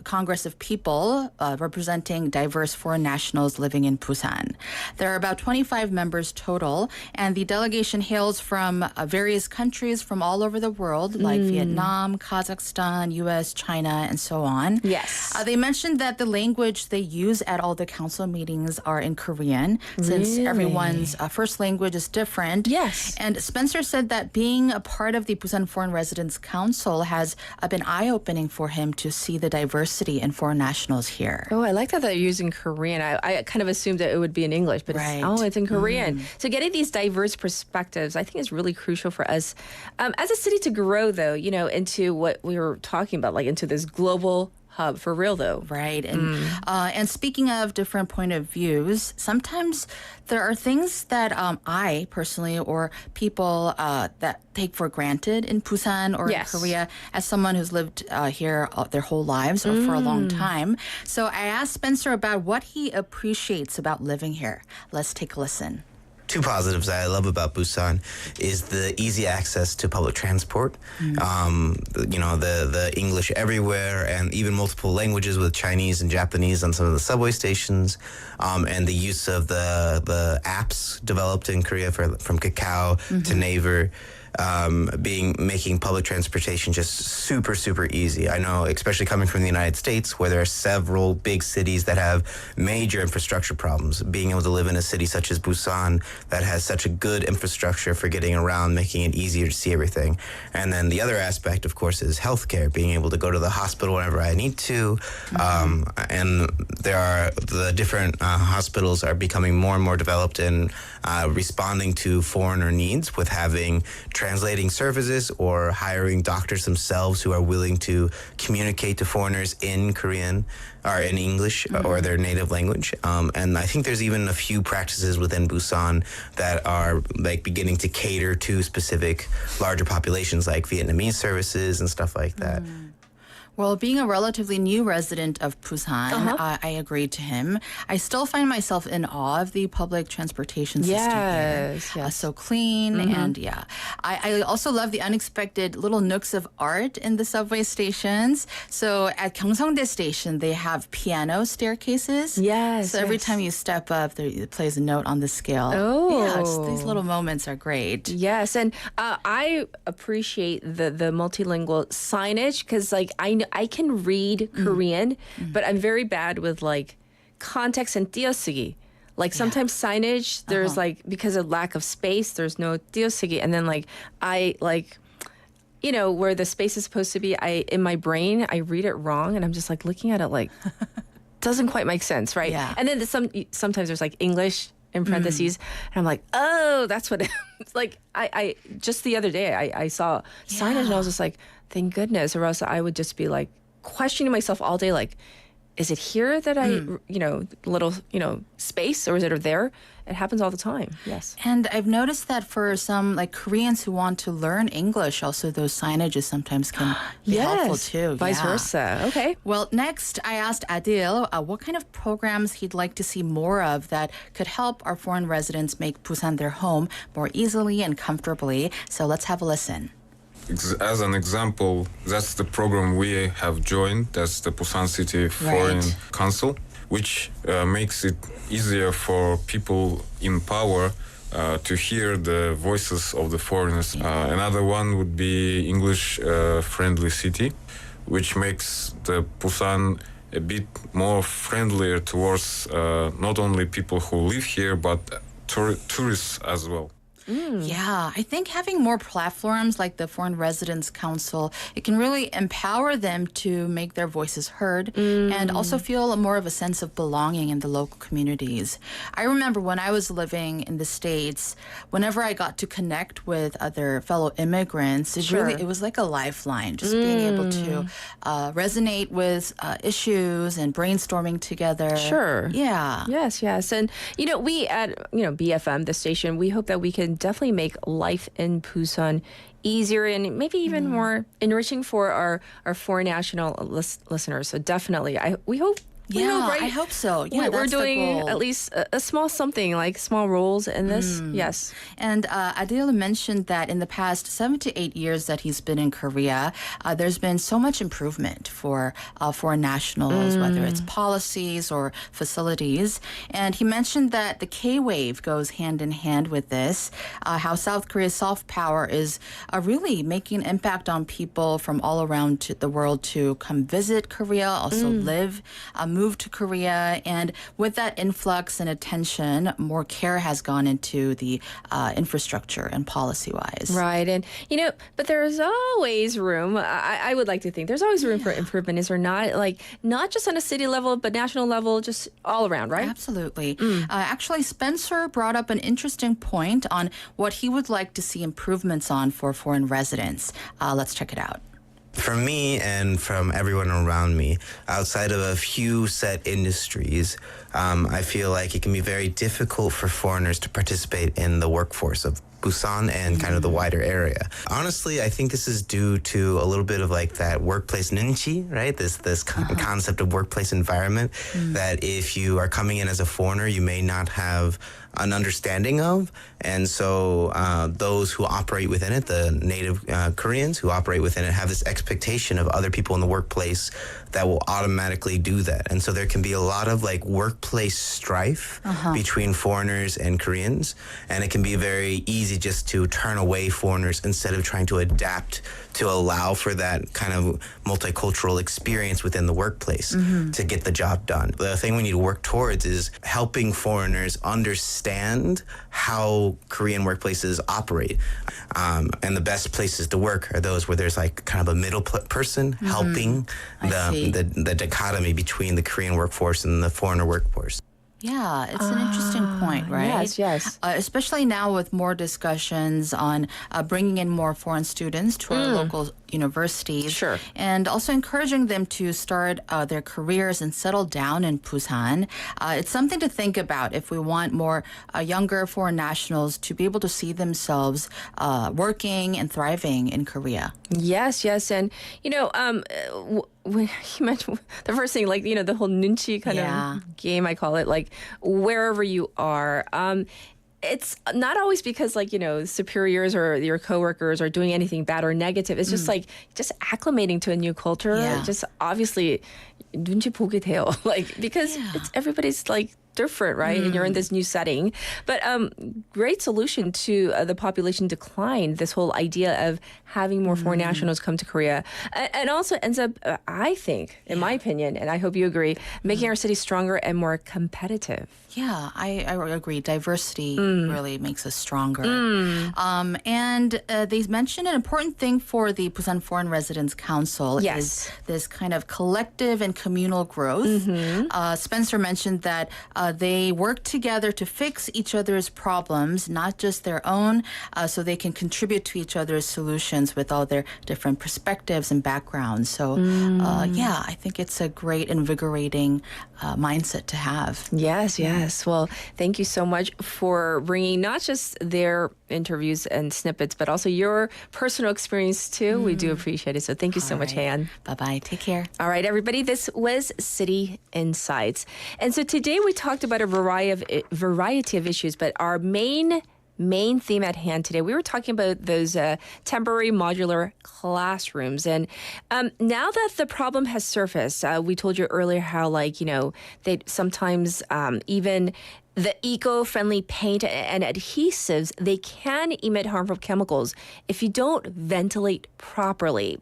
Congress of People representing diverse foreign nationals living in Busan. There are about 25 members total, and the delegation hails from various countries from all over the world, like Vietnam, Kazakhstan, U.S., China, and so on. Yes. They mentioned that the language they use at all the council meetings are in Korean, since everyone's first language is different. Yes. And Spencer said that being a part of the Busan Foreign Residents Council has been eye-opening for him to see the diversity in foreign nationals here. Oh, I like that they're using Korean. I kind of assumed that it would be in English, but it's in Korean. So getting these diverse perspectives, I think is really crucial for us as a city to grow, though, into what we were talking about, like into this global hub for real, though. Right. And speaking of different point of views, sometimes there are things that I personally or people that take for granted in Busan or in Korea as someone who's lived here their whole lives or for a long time. So I asked Spencer about what he appreciates about living here. Let's take a listen. Two positives that I love about Busan is the easy access to public transport. The English everywhere, and even multiple languages with Chinese and Japanese on some of the subway stations, and the use of the apps developed in Korea from Kakao to Naver. Making public transportation just super, super easy. I know, especially coming from the United States, where there are several big cities that have major infrastructure problems, being able to live in a city such as Busan that has such a good infrastructure for getting around, making it easier to see everything. And then the other aspect, of course, is healthcare, being able to go to the hospital whenever I need to. And there are the different hospitals are becoming more and more developed in responding to foreigner needs with having translating services or hiring doctors themselves who are willing to communicate to foreigners in Korean or in English or their native language. And I think there's even a few practices within Busan that are like beginning to cater to specific larger populations like Vietnamese services and stuff like that. Well, being a relatively new resident of Busan, I agree to him. I still find myself in awe of the public transportation system here. Yes. So clean and I also love the unexpected little nooks of art in the subway stations. So at Gyeongseongdae Station, they have piano staircases. Yes. So every time you step up, it plays a note on the scale. Oh. Yeah, these little moments are great. Yes, and I appreciate the multilingual signage because, like, I can read Korean, but I'm very bad with like context and 띄어쓰기. Like sometimes signage, there's like, because of lack of space, there's no 띄어쓰기. And then like, where the space is supposed to be, in my brain, I read it wrong. And I'm just like looking at it like, doesn't quite make sense, right? Yeah. And then sometimes there's like English in parentheses. And I'm like, oh, that's what it's like. I just the other day, I saw signage and I was just like, thank goodness, or else I would just be like questioning myself all day, like, is it here that little, space, or is it there? It happens all the time. Yes. And I've noticed that for some like Koreans who want to learn English, also those signages sometimes can be helpful too. Vice versa. Okay. Well, next I asked Adil what kind of programs he'd like to see more of that could help our foreign residents make Busan their home more easily and comfortably. So let's have a listen. As an example, that's the program we have joined. That's the Busan City Foreign Council, which makes it easier for people in power to hear the voices of the foreigners. Another one would be English-friendly city, which makes the Busan a bit more friendlier towards not only people who live here, but tourists as well. Yeah, I think having more platforms like the Foreign Residents Council, it can really empower them to make their voices heard and also feel more of a sense of belonging in the local communities. I remember when I was living in the States, whenever I got to connect with other fellow immigrants, it was like a lifeline, just being able to resonate with issues and brainstorming together. Sure. Yeah. Yes. And, we at, BFM, the station, we hope that we can definitely make life in Busan easier and maybe even more enriching for our foreign national listeners. So definitely, we hope. Right? I hope so. Yeah, we're that's the doing goal. at least a small something, like small roles in this. Yes. And Adil mentioned that in the past 7 to 8 years that he's been in Korea, there's been so much improvement for foreign nationals, whether it's policies or facilities. And he mentioned that the K-wave goes hand in hand with this, how South Korea's soft power is really making an impact on people from all around the world to come visit Korea, also live, move to Korea, and with that influx and attention, more care has gone into the infrastructure and policy-wise. Right, and but there's always room. I would like to think there's always room for improvement. Is there not? Like not just on a city level, but national level, just all around, right? Absolutely. Actually, Spencer brought up an interesting point on what he would like to see improvements on for foreign residents. Let's check it out. From me and from everyone around me, outside of a few set industries, I feel like it can be very difficult for foreigners to participate in the workforce of Busan and kind of the wider area. Honestly, I think this is due to a little bit of like that workplace nunchi, right? This concept of workplace environment that if you are coming in as a foreigner, you may not have an understanding of. And so those who operate within it, the native Koreans who operate within it, have this expectation of other people in the workplace that will automatically do that. And so there can be a lot of like workplace strife between foreigners and Koreans. And it can be very easy just to turn away foreigners instead of trying to adapt to allow for that kind of multicultural experience within the workplace to get the job done. The thing we need to work towards is helping foreigners understand how Korean workplaces operate. And the best places to work are those where there's like kind of a middle person helping the dichotomy between the Korean workforce and the foreigner workforce. Yeah, it's an interesting point, right? Yes. Especially now with more discussions on bringing in more foreign students to our local universities. Sure. And also encouraging them to start their careers and settle down in Busan. It's something to think about if we want more younger foreign nationals to be able to see themselves working and thriving in Korea. Yes. And, when you mentioned the first thing, like, the whole nunchi kind of game, I call it, like wherever you are, it's not always because like, superiors or your coworkers are doing anything bad or negative. It's just like acclimating to a new culture. Just obviously 눈치 보게 돼요. Like, because it's everybody's like different, right? And you're in this new setting. But great solution to the population decline, this whole idea of having more foreign nationals come to Korea. And also ends up, I think, in my opinion, and I hope you agree, making our city stronger and more competitive. Yeah, I agree. Diversity really makes us stronger. And they mentioned an important thing for the Busan Foreign Residents Council is this kind of collective and communal growth. Spencer mentioned that they work together to fix each other's problems, not just their own, so they can contribute to each other's solutions with all their different perspectives and backgrounds. So, I think it's a great, invigorating mindset to have. Yes. Well, thank you so much for bringing not just their interviews and snippets, but also your personal experience too. We do appreciate it. So thank you so much, Han. Bye-bye. Take care. All right, everybody. This was City Insights. And so today we talked about a variety of issues, but our main theme at hand today, we were talking about those temporary modular classrooms. And now that the problem has surfaced, we told you earlier how, they sometimes even the eco-friendly paint and adhesives, they can emit harmful chemicals if you don't ventilate properly.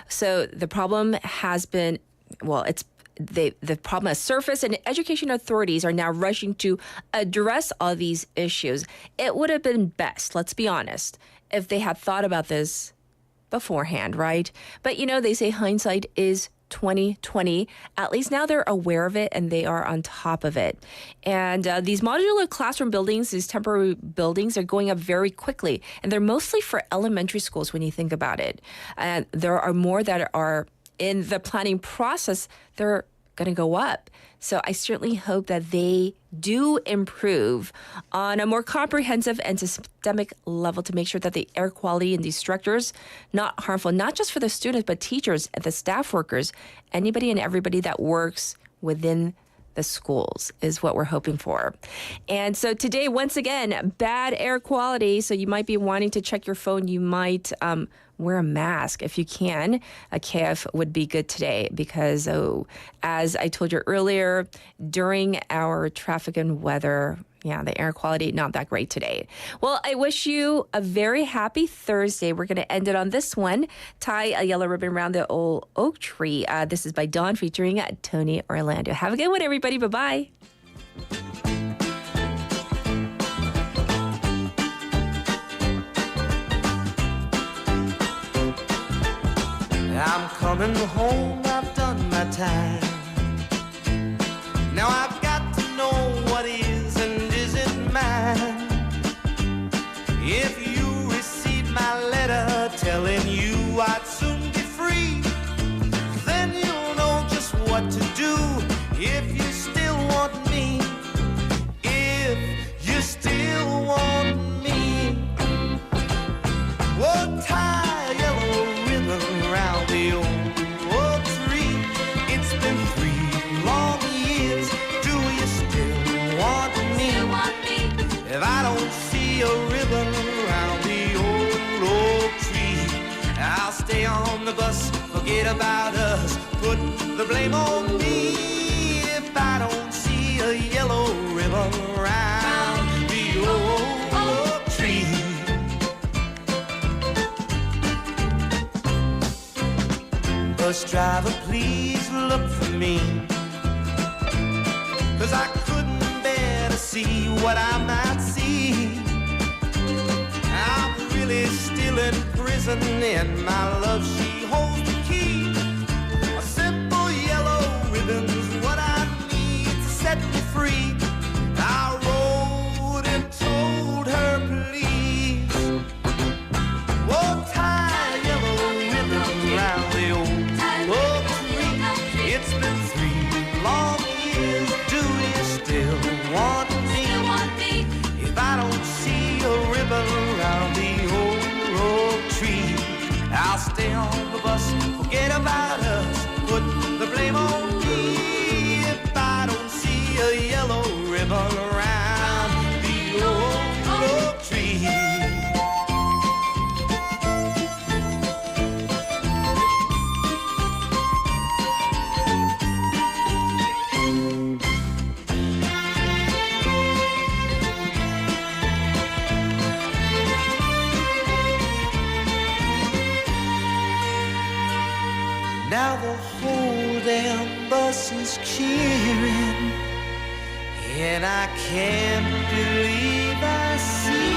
So the problem has been, the problem has surfaced, and education authorities are now rushing to address all these issues. It would have been best, let's be honest, if they had thought about this beforehand, right? But they say hindsight is 2020. At least now they're aware of it and they are on top of it. And these modular classroom buildings, these temporary buildings, are going up very quickly, and they're mostly for elementary schools when you think about it. And there are more that are in the planning process. They're going to go up. So I certainly hope that they do improve on a more comprehensive and systemic level to make sure that the air quality in these structures not harmful, not just for the students, but teachers and the staff workers, anybody and everybody that works within the schools is what we're hoping for. And so today, once again, bad air quality. So you might be wanting to check your phone. You might wear a mask if you can. A KF would be good today because, as I told you earlier, during our traffic and weather, the air quality, not that great today. Well, I wish you a very happy Thursday. We're going to end it on this one. Tie a yellow ribbon around the old oak tree. This is by Dawn featuring Tony Orlando. Have a good one, everybody. Bye-bye. I'm coming home, I've done my time. Now I've got to know what is and isn't mine. If you receive my letter telling you I'd soon be free, then you'll know just what to do if you still want me. If you still want me. Oh, tie a yellow ribbon around the old tree. It's been 3 long years. Do you still want me? If I don't see a ribbon around the old tree, I'll stay on the bus, forget about us, put the blame on me. If I don't see a yellow ribbon around the old tree. Bus driver, please look for me, 'cause I couldn't bear to see what I might see. I'm really still in prison, and my love, she holds the key. A simple yellow ribbon's what I need to set me free. I wrote and told her, please, oh, tie a yellow ribbon around the old tree. It's been 3 long years. Do you still want me? If I don't see a ribbon around the old tree, I'll stay on the bus, forget about us, put the blame on me. If I don't see a yellow ribbon around the old tree. Now the whole damn bus is cheering, and I can't believe I see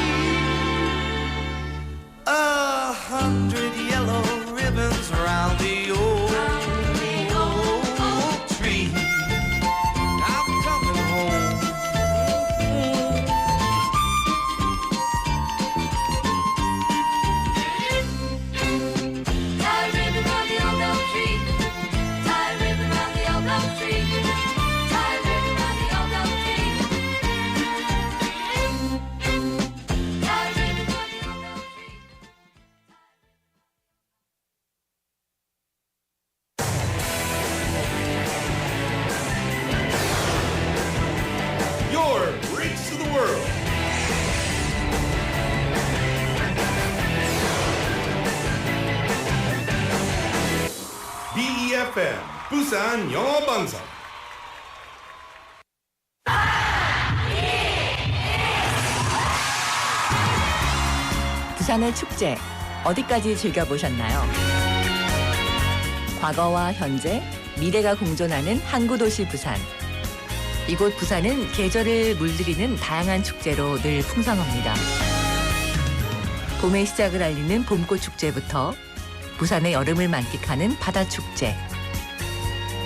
100 yellow ribbons around the old tree. I'm coming home. Tie a ribbon round the old oak tree. Tie a ribbon round the old oak tree. Tie a ribbon round the old oak tree. Tie a ribbon round the old oak tree. Your Breaks to the World. BFM 부산영어방송. 부산의 축제 어디까지 즐겨보셨나요? 과거와 현재, 미래가 공존하는 항구 도시 부산. 이곳 부산은 계절을 물들이는 다양한 축제로 늘 풍성합니다. 봄의 시작을 알리는 봄꽃 축제부터 부산의 여름을 만끽하는 바다 축제,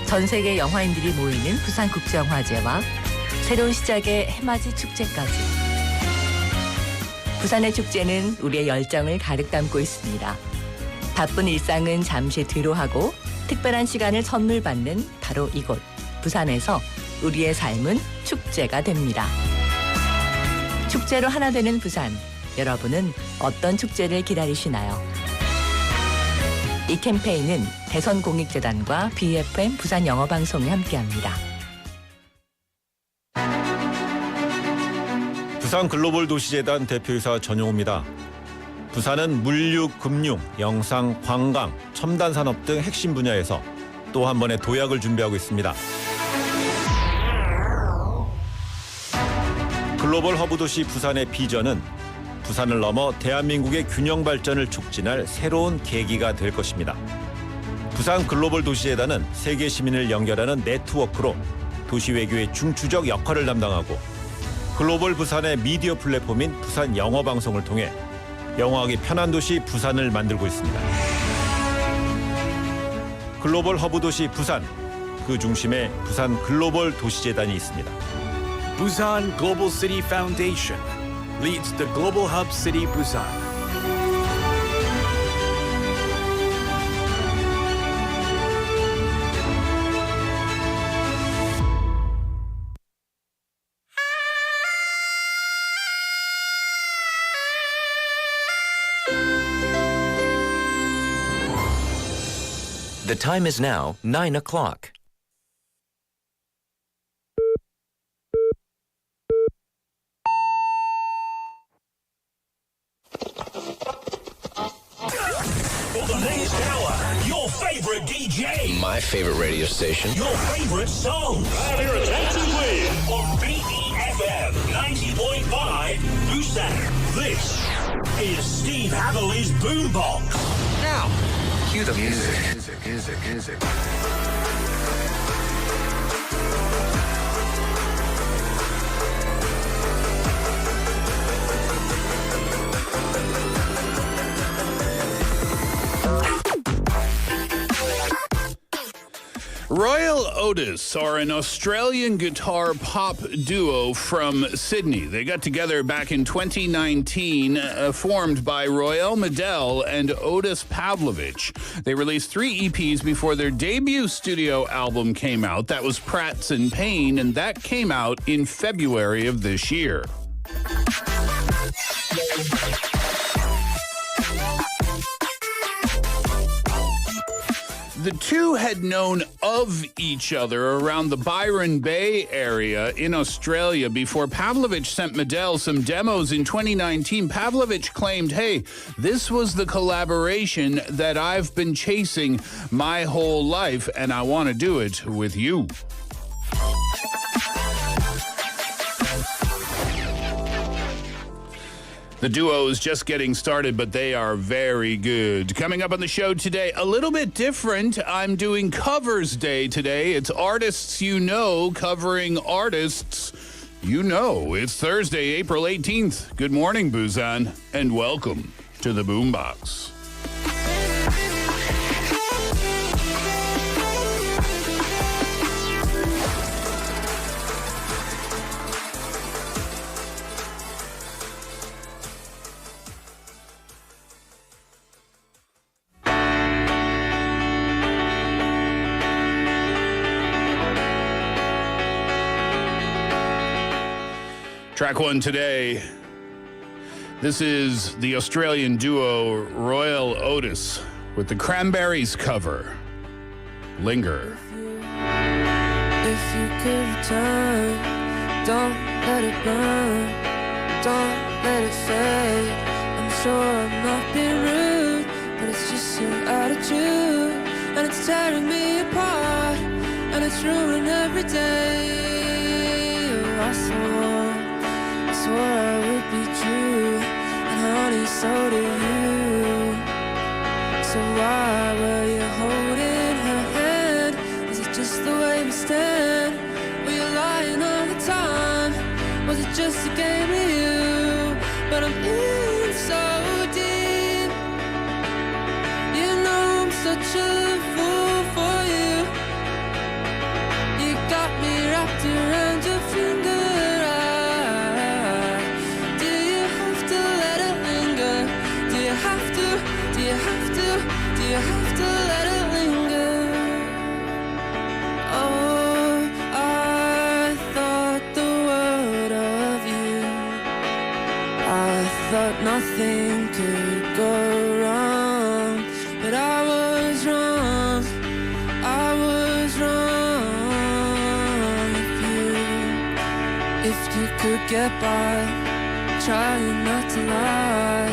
전 세계 영화인들이 모이는 부산국제영화제와 새로운 시작의 해맞이 축제까지. 부산의 축제는 우리의 열정을 가득 담고 있습니다. 바쁜 일상은 잠시 뒤로 하고 특별한 시간을 선물 받는 바로 이곳 부산에서 우리의 삶은 축제가 됩니다. 축제로 하나 되는 부산. 여러분은 어떤 축제를 기다리시나요? 이 캠페인은 대선공익재단과 bfm 부산영어방송이 함께합니다. 부산 글로벌 도시재단 대표이사 전용호입니다. 부산은 물류, 금융, 영상, 관광, 첨단 산업 등 핵심 분야에서 또 한 번의 도약을 준비하고 있습니다. 글로벌 허브 도시 부산의 비전은 부산을 넘어 대한민국의 균형 발전을 촉진할 새로운 계기가 될 것입니다. 부산 글로벌 도시재단은 세계 시민을 연결하는 네트워크로 도시 외교의 중추적 역할을 담당하고 글로벌 부산의 미디어 플랫폼인 부산영어방송을 통해 영어하기 편한 도시 부산을 만들고 있습니다. 글로벌 허브 도시 부산, 그 중심에 부산 글로벌 도시재단이 있습니다. Busan Global City Foundation leads the Global Hub City Busan. The time is now 9 o'clock. For the next hour, your favorite DJ. My favorite radio station. Your favorite songs. Have your attention, please. On befm 90.5 Busan. This is Steve Haverly's Boombox. Now, cue the music. Music. Royal Otis are an Australian guitar pop duo from Sydney. They got together back in 2019, formed by Royal Medel and Otis Pavlovich. They released 3 EPs before their debut studio album came out. That was Prats and Pain, and that came out in February of this year. The two had known of each other around the Byron Bay area in Australia before Pavlovich sent Medel some demos in 2019. Pavlovich claimed, hey, this was the collaboration that I've been chasing my whole life, and I want to do it with you. The duo is just getting started, but they are very good. Coming up on the show today, a little bit different. I'm doing Covers Day today. It's Artists You Know covering artists you know. It's Thursday, April 18th. Good morning, Busan, and welcome to the Boombox. Track one today. This is the Australian duo Royal Otis with the Cranberries cover, Linger. If you could return, don't let it burn, don't let it fade. I'm sure I'm not being rude, but it's just your attitude, and it's tearing me apart, and it's ruining every day. Oh, I swore I would be true, and honey, so do you. So why were you holding her hand? Is it such a fool for you. You got me wrapped around your finger. Do you have to let it linger? Do you have to? Do you have to? Do you have to let it linger? Oh, I thought the world of you. I thought nothing could go wrong, but I was wrong. I was wrong. If you could get by, trying not to lie,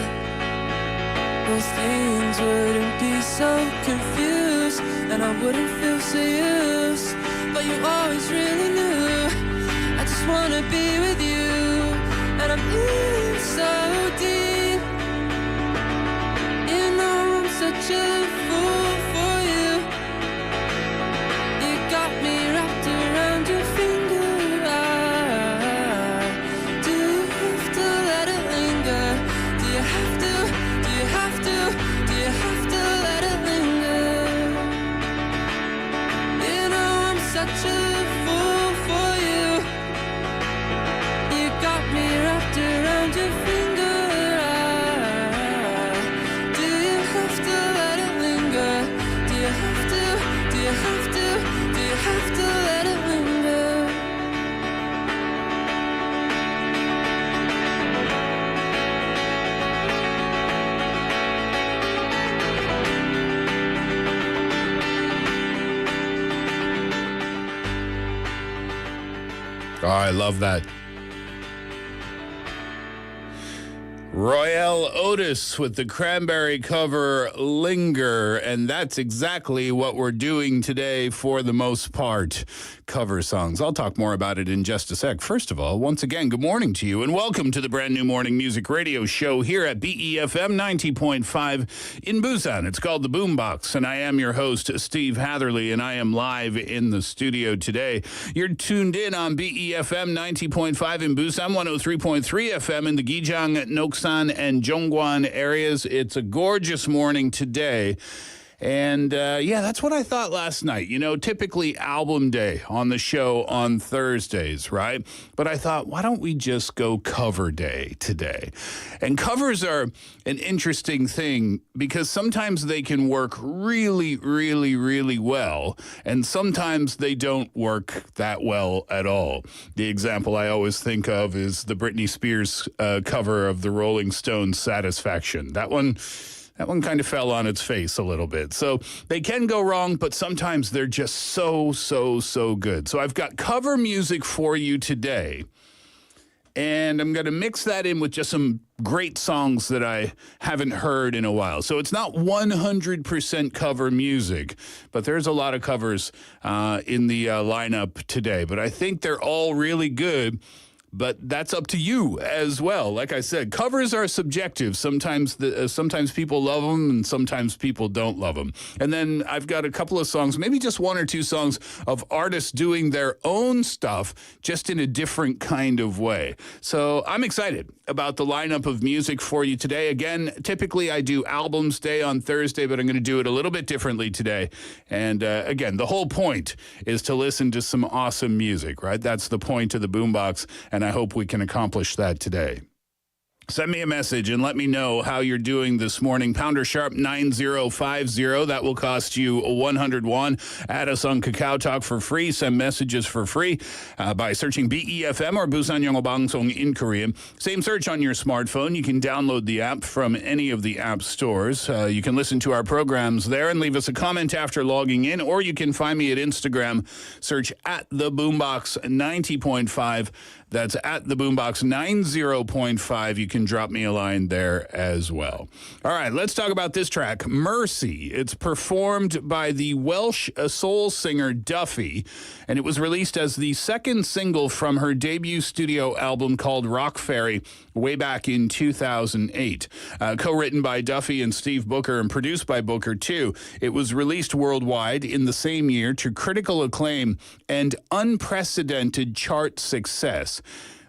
those things wouldn't be so confused, and I wouldn't feel so used. But you always really knew I just wanna be with you, and I'm in so deep. You know I'm such a fool for you. You got me wrapped around your finger. Do you have to let it linger? Do you have to? Do you have to? Do you have to let it linger? You know I'm such a fool for you. You got me wrapped around your finger. Do you have to let it linger? Do you have to? Do you have to? Do you have to let it linger? Oh, I love that. Royale Otis with the Cranberry cover Linger, and that's exactly what we're doing today for the most part. Cover songs. I'll talk more about it in just a sec. First of all, once again, good morning to you and welcome to the brand new morning music radio show here at BEFM 90.5 in Busan. It's called The Boombox, and I am your host, Steve Hatherley, and I am live in the studio today. You're tuned in on BEFM 90.5 in Busan, 103.3 FM in the Gijang, Noksan, and Jongguan areas. It's a gorgeous morning today. And yeah, that's what I thought last night. You know, typically album day on the show on Thursdays, right? But I thought, why don't we just go cover day today? And covers are an interesting thing because sometimes they can work really, really, really well. And sometimes they don't work that well at all. The example I always think of is the Britney Spears cover of the Rolling Stones' Satisfaction. That one kind of fell on its face a little bit. So they can go wrong, but sometimes they're just so good. So I've got cover music for you today. And I'm going to mix that in with just some great songs that I haven't heard in a while. So it's not 100% cover music, but there's a lot of covers in the lineup today. But I think they're all really good. But that's up to you as well. Like I said, covers are subjective. Sometimes people love them and sometimes people don't love them. And then I've got a couple of songs, maybe just one or two songs of artists doing their own stuff just in a different kind of way. So I'm excited about the lineup of music for you today. Again, typically I do albums day on Thursday, but I'm going to do it a little bit differently today. And again, the whole point is to listen to some awesome music, right? That's the point of the Boombox. And I hope we can accomplish that today. Send me a message and let me know how you're doing this morning. Pounder sharp 9050. That will cost you 100 won. Add us on Kakao Talk for free. Send messages for free by searching BEFM or 부산영어방송 in Korean. Same search on your smartphone. You can download the app from any of the app stores. You can listen to our programs there and leave us a comment after logging in, or you can find me at Instagram. Search at the Boombox 90.5. That's at the Boombox 90.5. You can drop me a line there as well. All right, let's talk about this track, Mercy. It's performed by the Welsh soul singer Duffy, and it was released as the second single from her debut studio album called Rock Fairy way back in 2008. Co-written by Duffy and Steve Booker and produced by Booker too. It was released worldwide in the same year to critical acclaim and unprecedented chart success.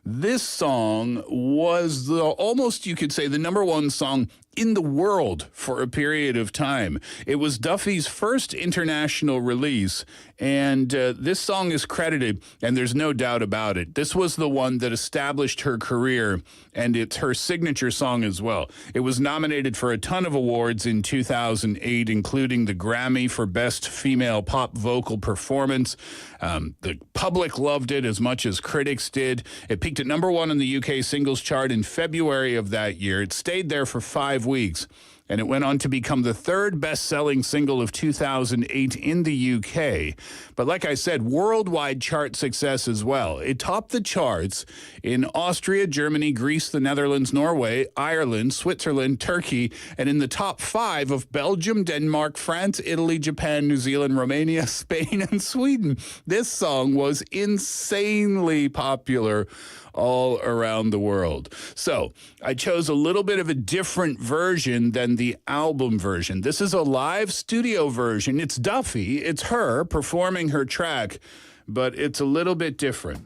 This song was almost, you could say, the number one song in the world for a period of time. It was Duffy's first international release, and this song is credited, and there's no doubt about it. This was the one that established her career, and it's her signature song as well. It was nominated for a ton of awards in 2008, including the Grammy for Best Female Pop Vocal Performance. The public loved it as much as critics did. It peaked at number 1 on the UK singles chart in February of that year. It stayed there for 5 weeks, and it went on to become the 3rd best-selling single of 2008 in the UK. But like I said, worldwide chart success as well. It topped the charts in Austria, Germany, Greece, the Netherlands, Norway, Ireland, Switzerland, Turkey, and in the top 5 of Belgium, Denmark, France, Italy, Japan, New Zealand, Romania, Spain, and Sweden. This song was insanely popular all around the world. So I chose a little bit of a different version than the album version. This is a live studio version. It's Duffy. It's her performing her track, but it's a little bit different.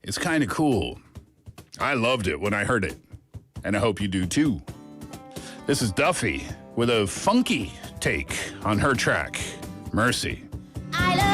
It's kind of cool. I loved it when I heard it, and I hope you do too. This is Duffy with a funky take on her track, Mercy. I love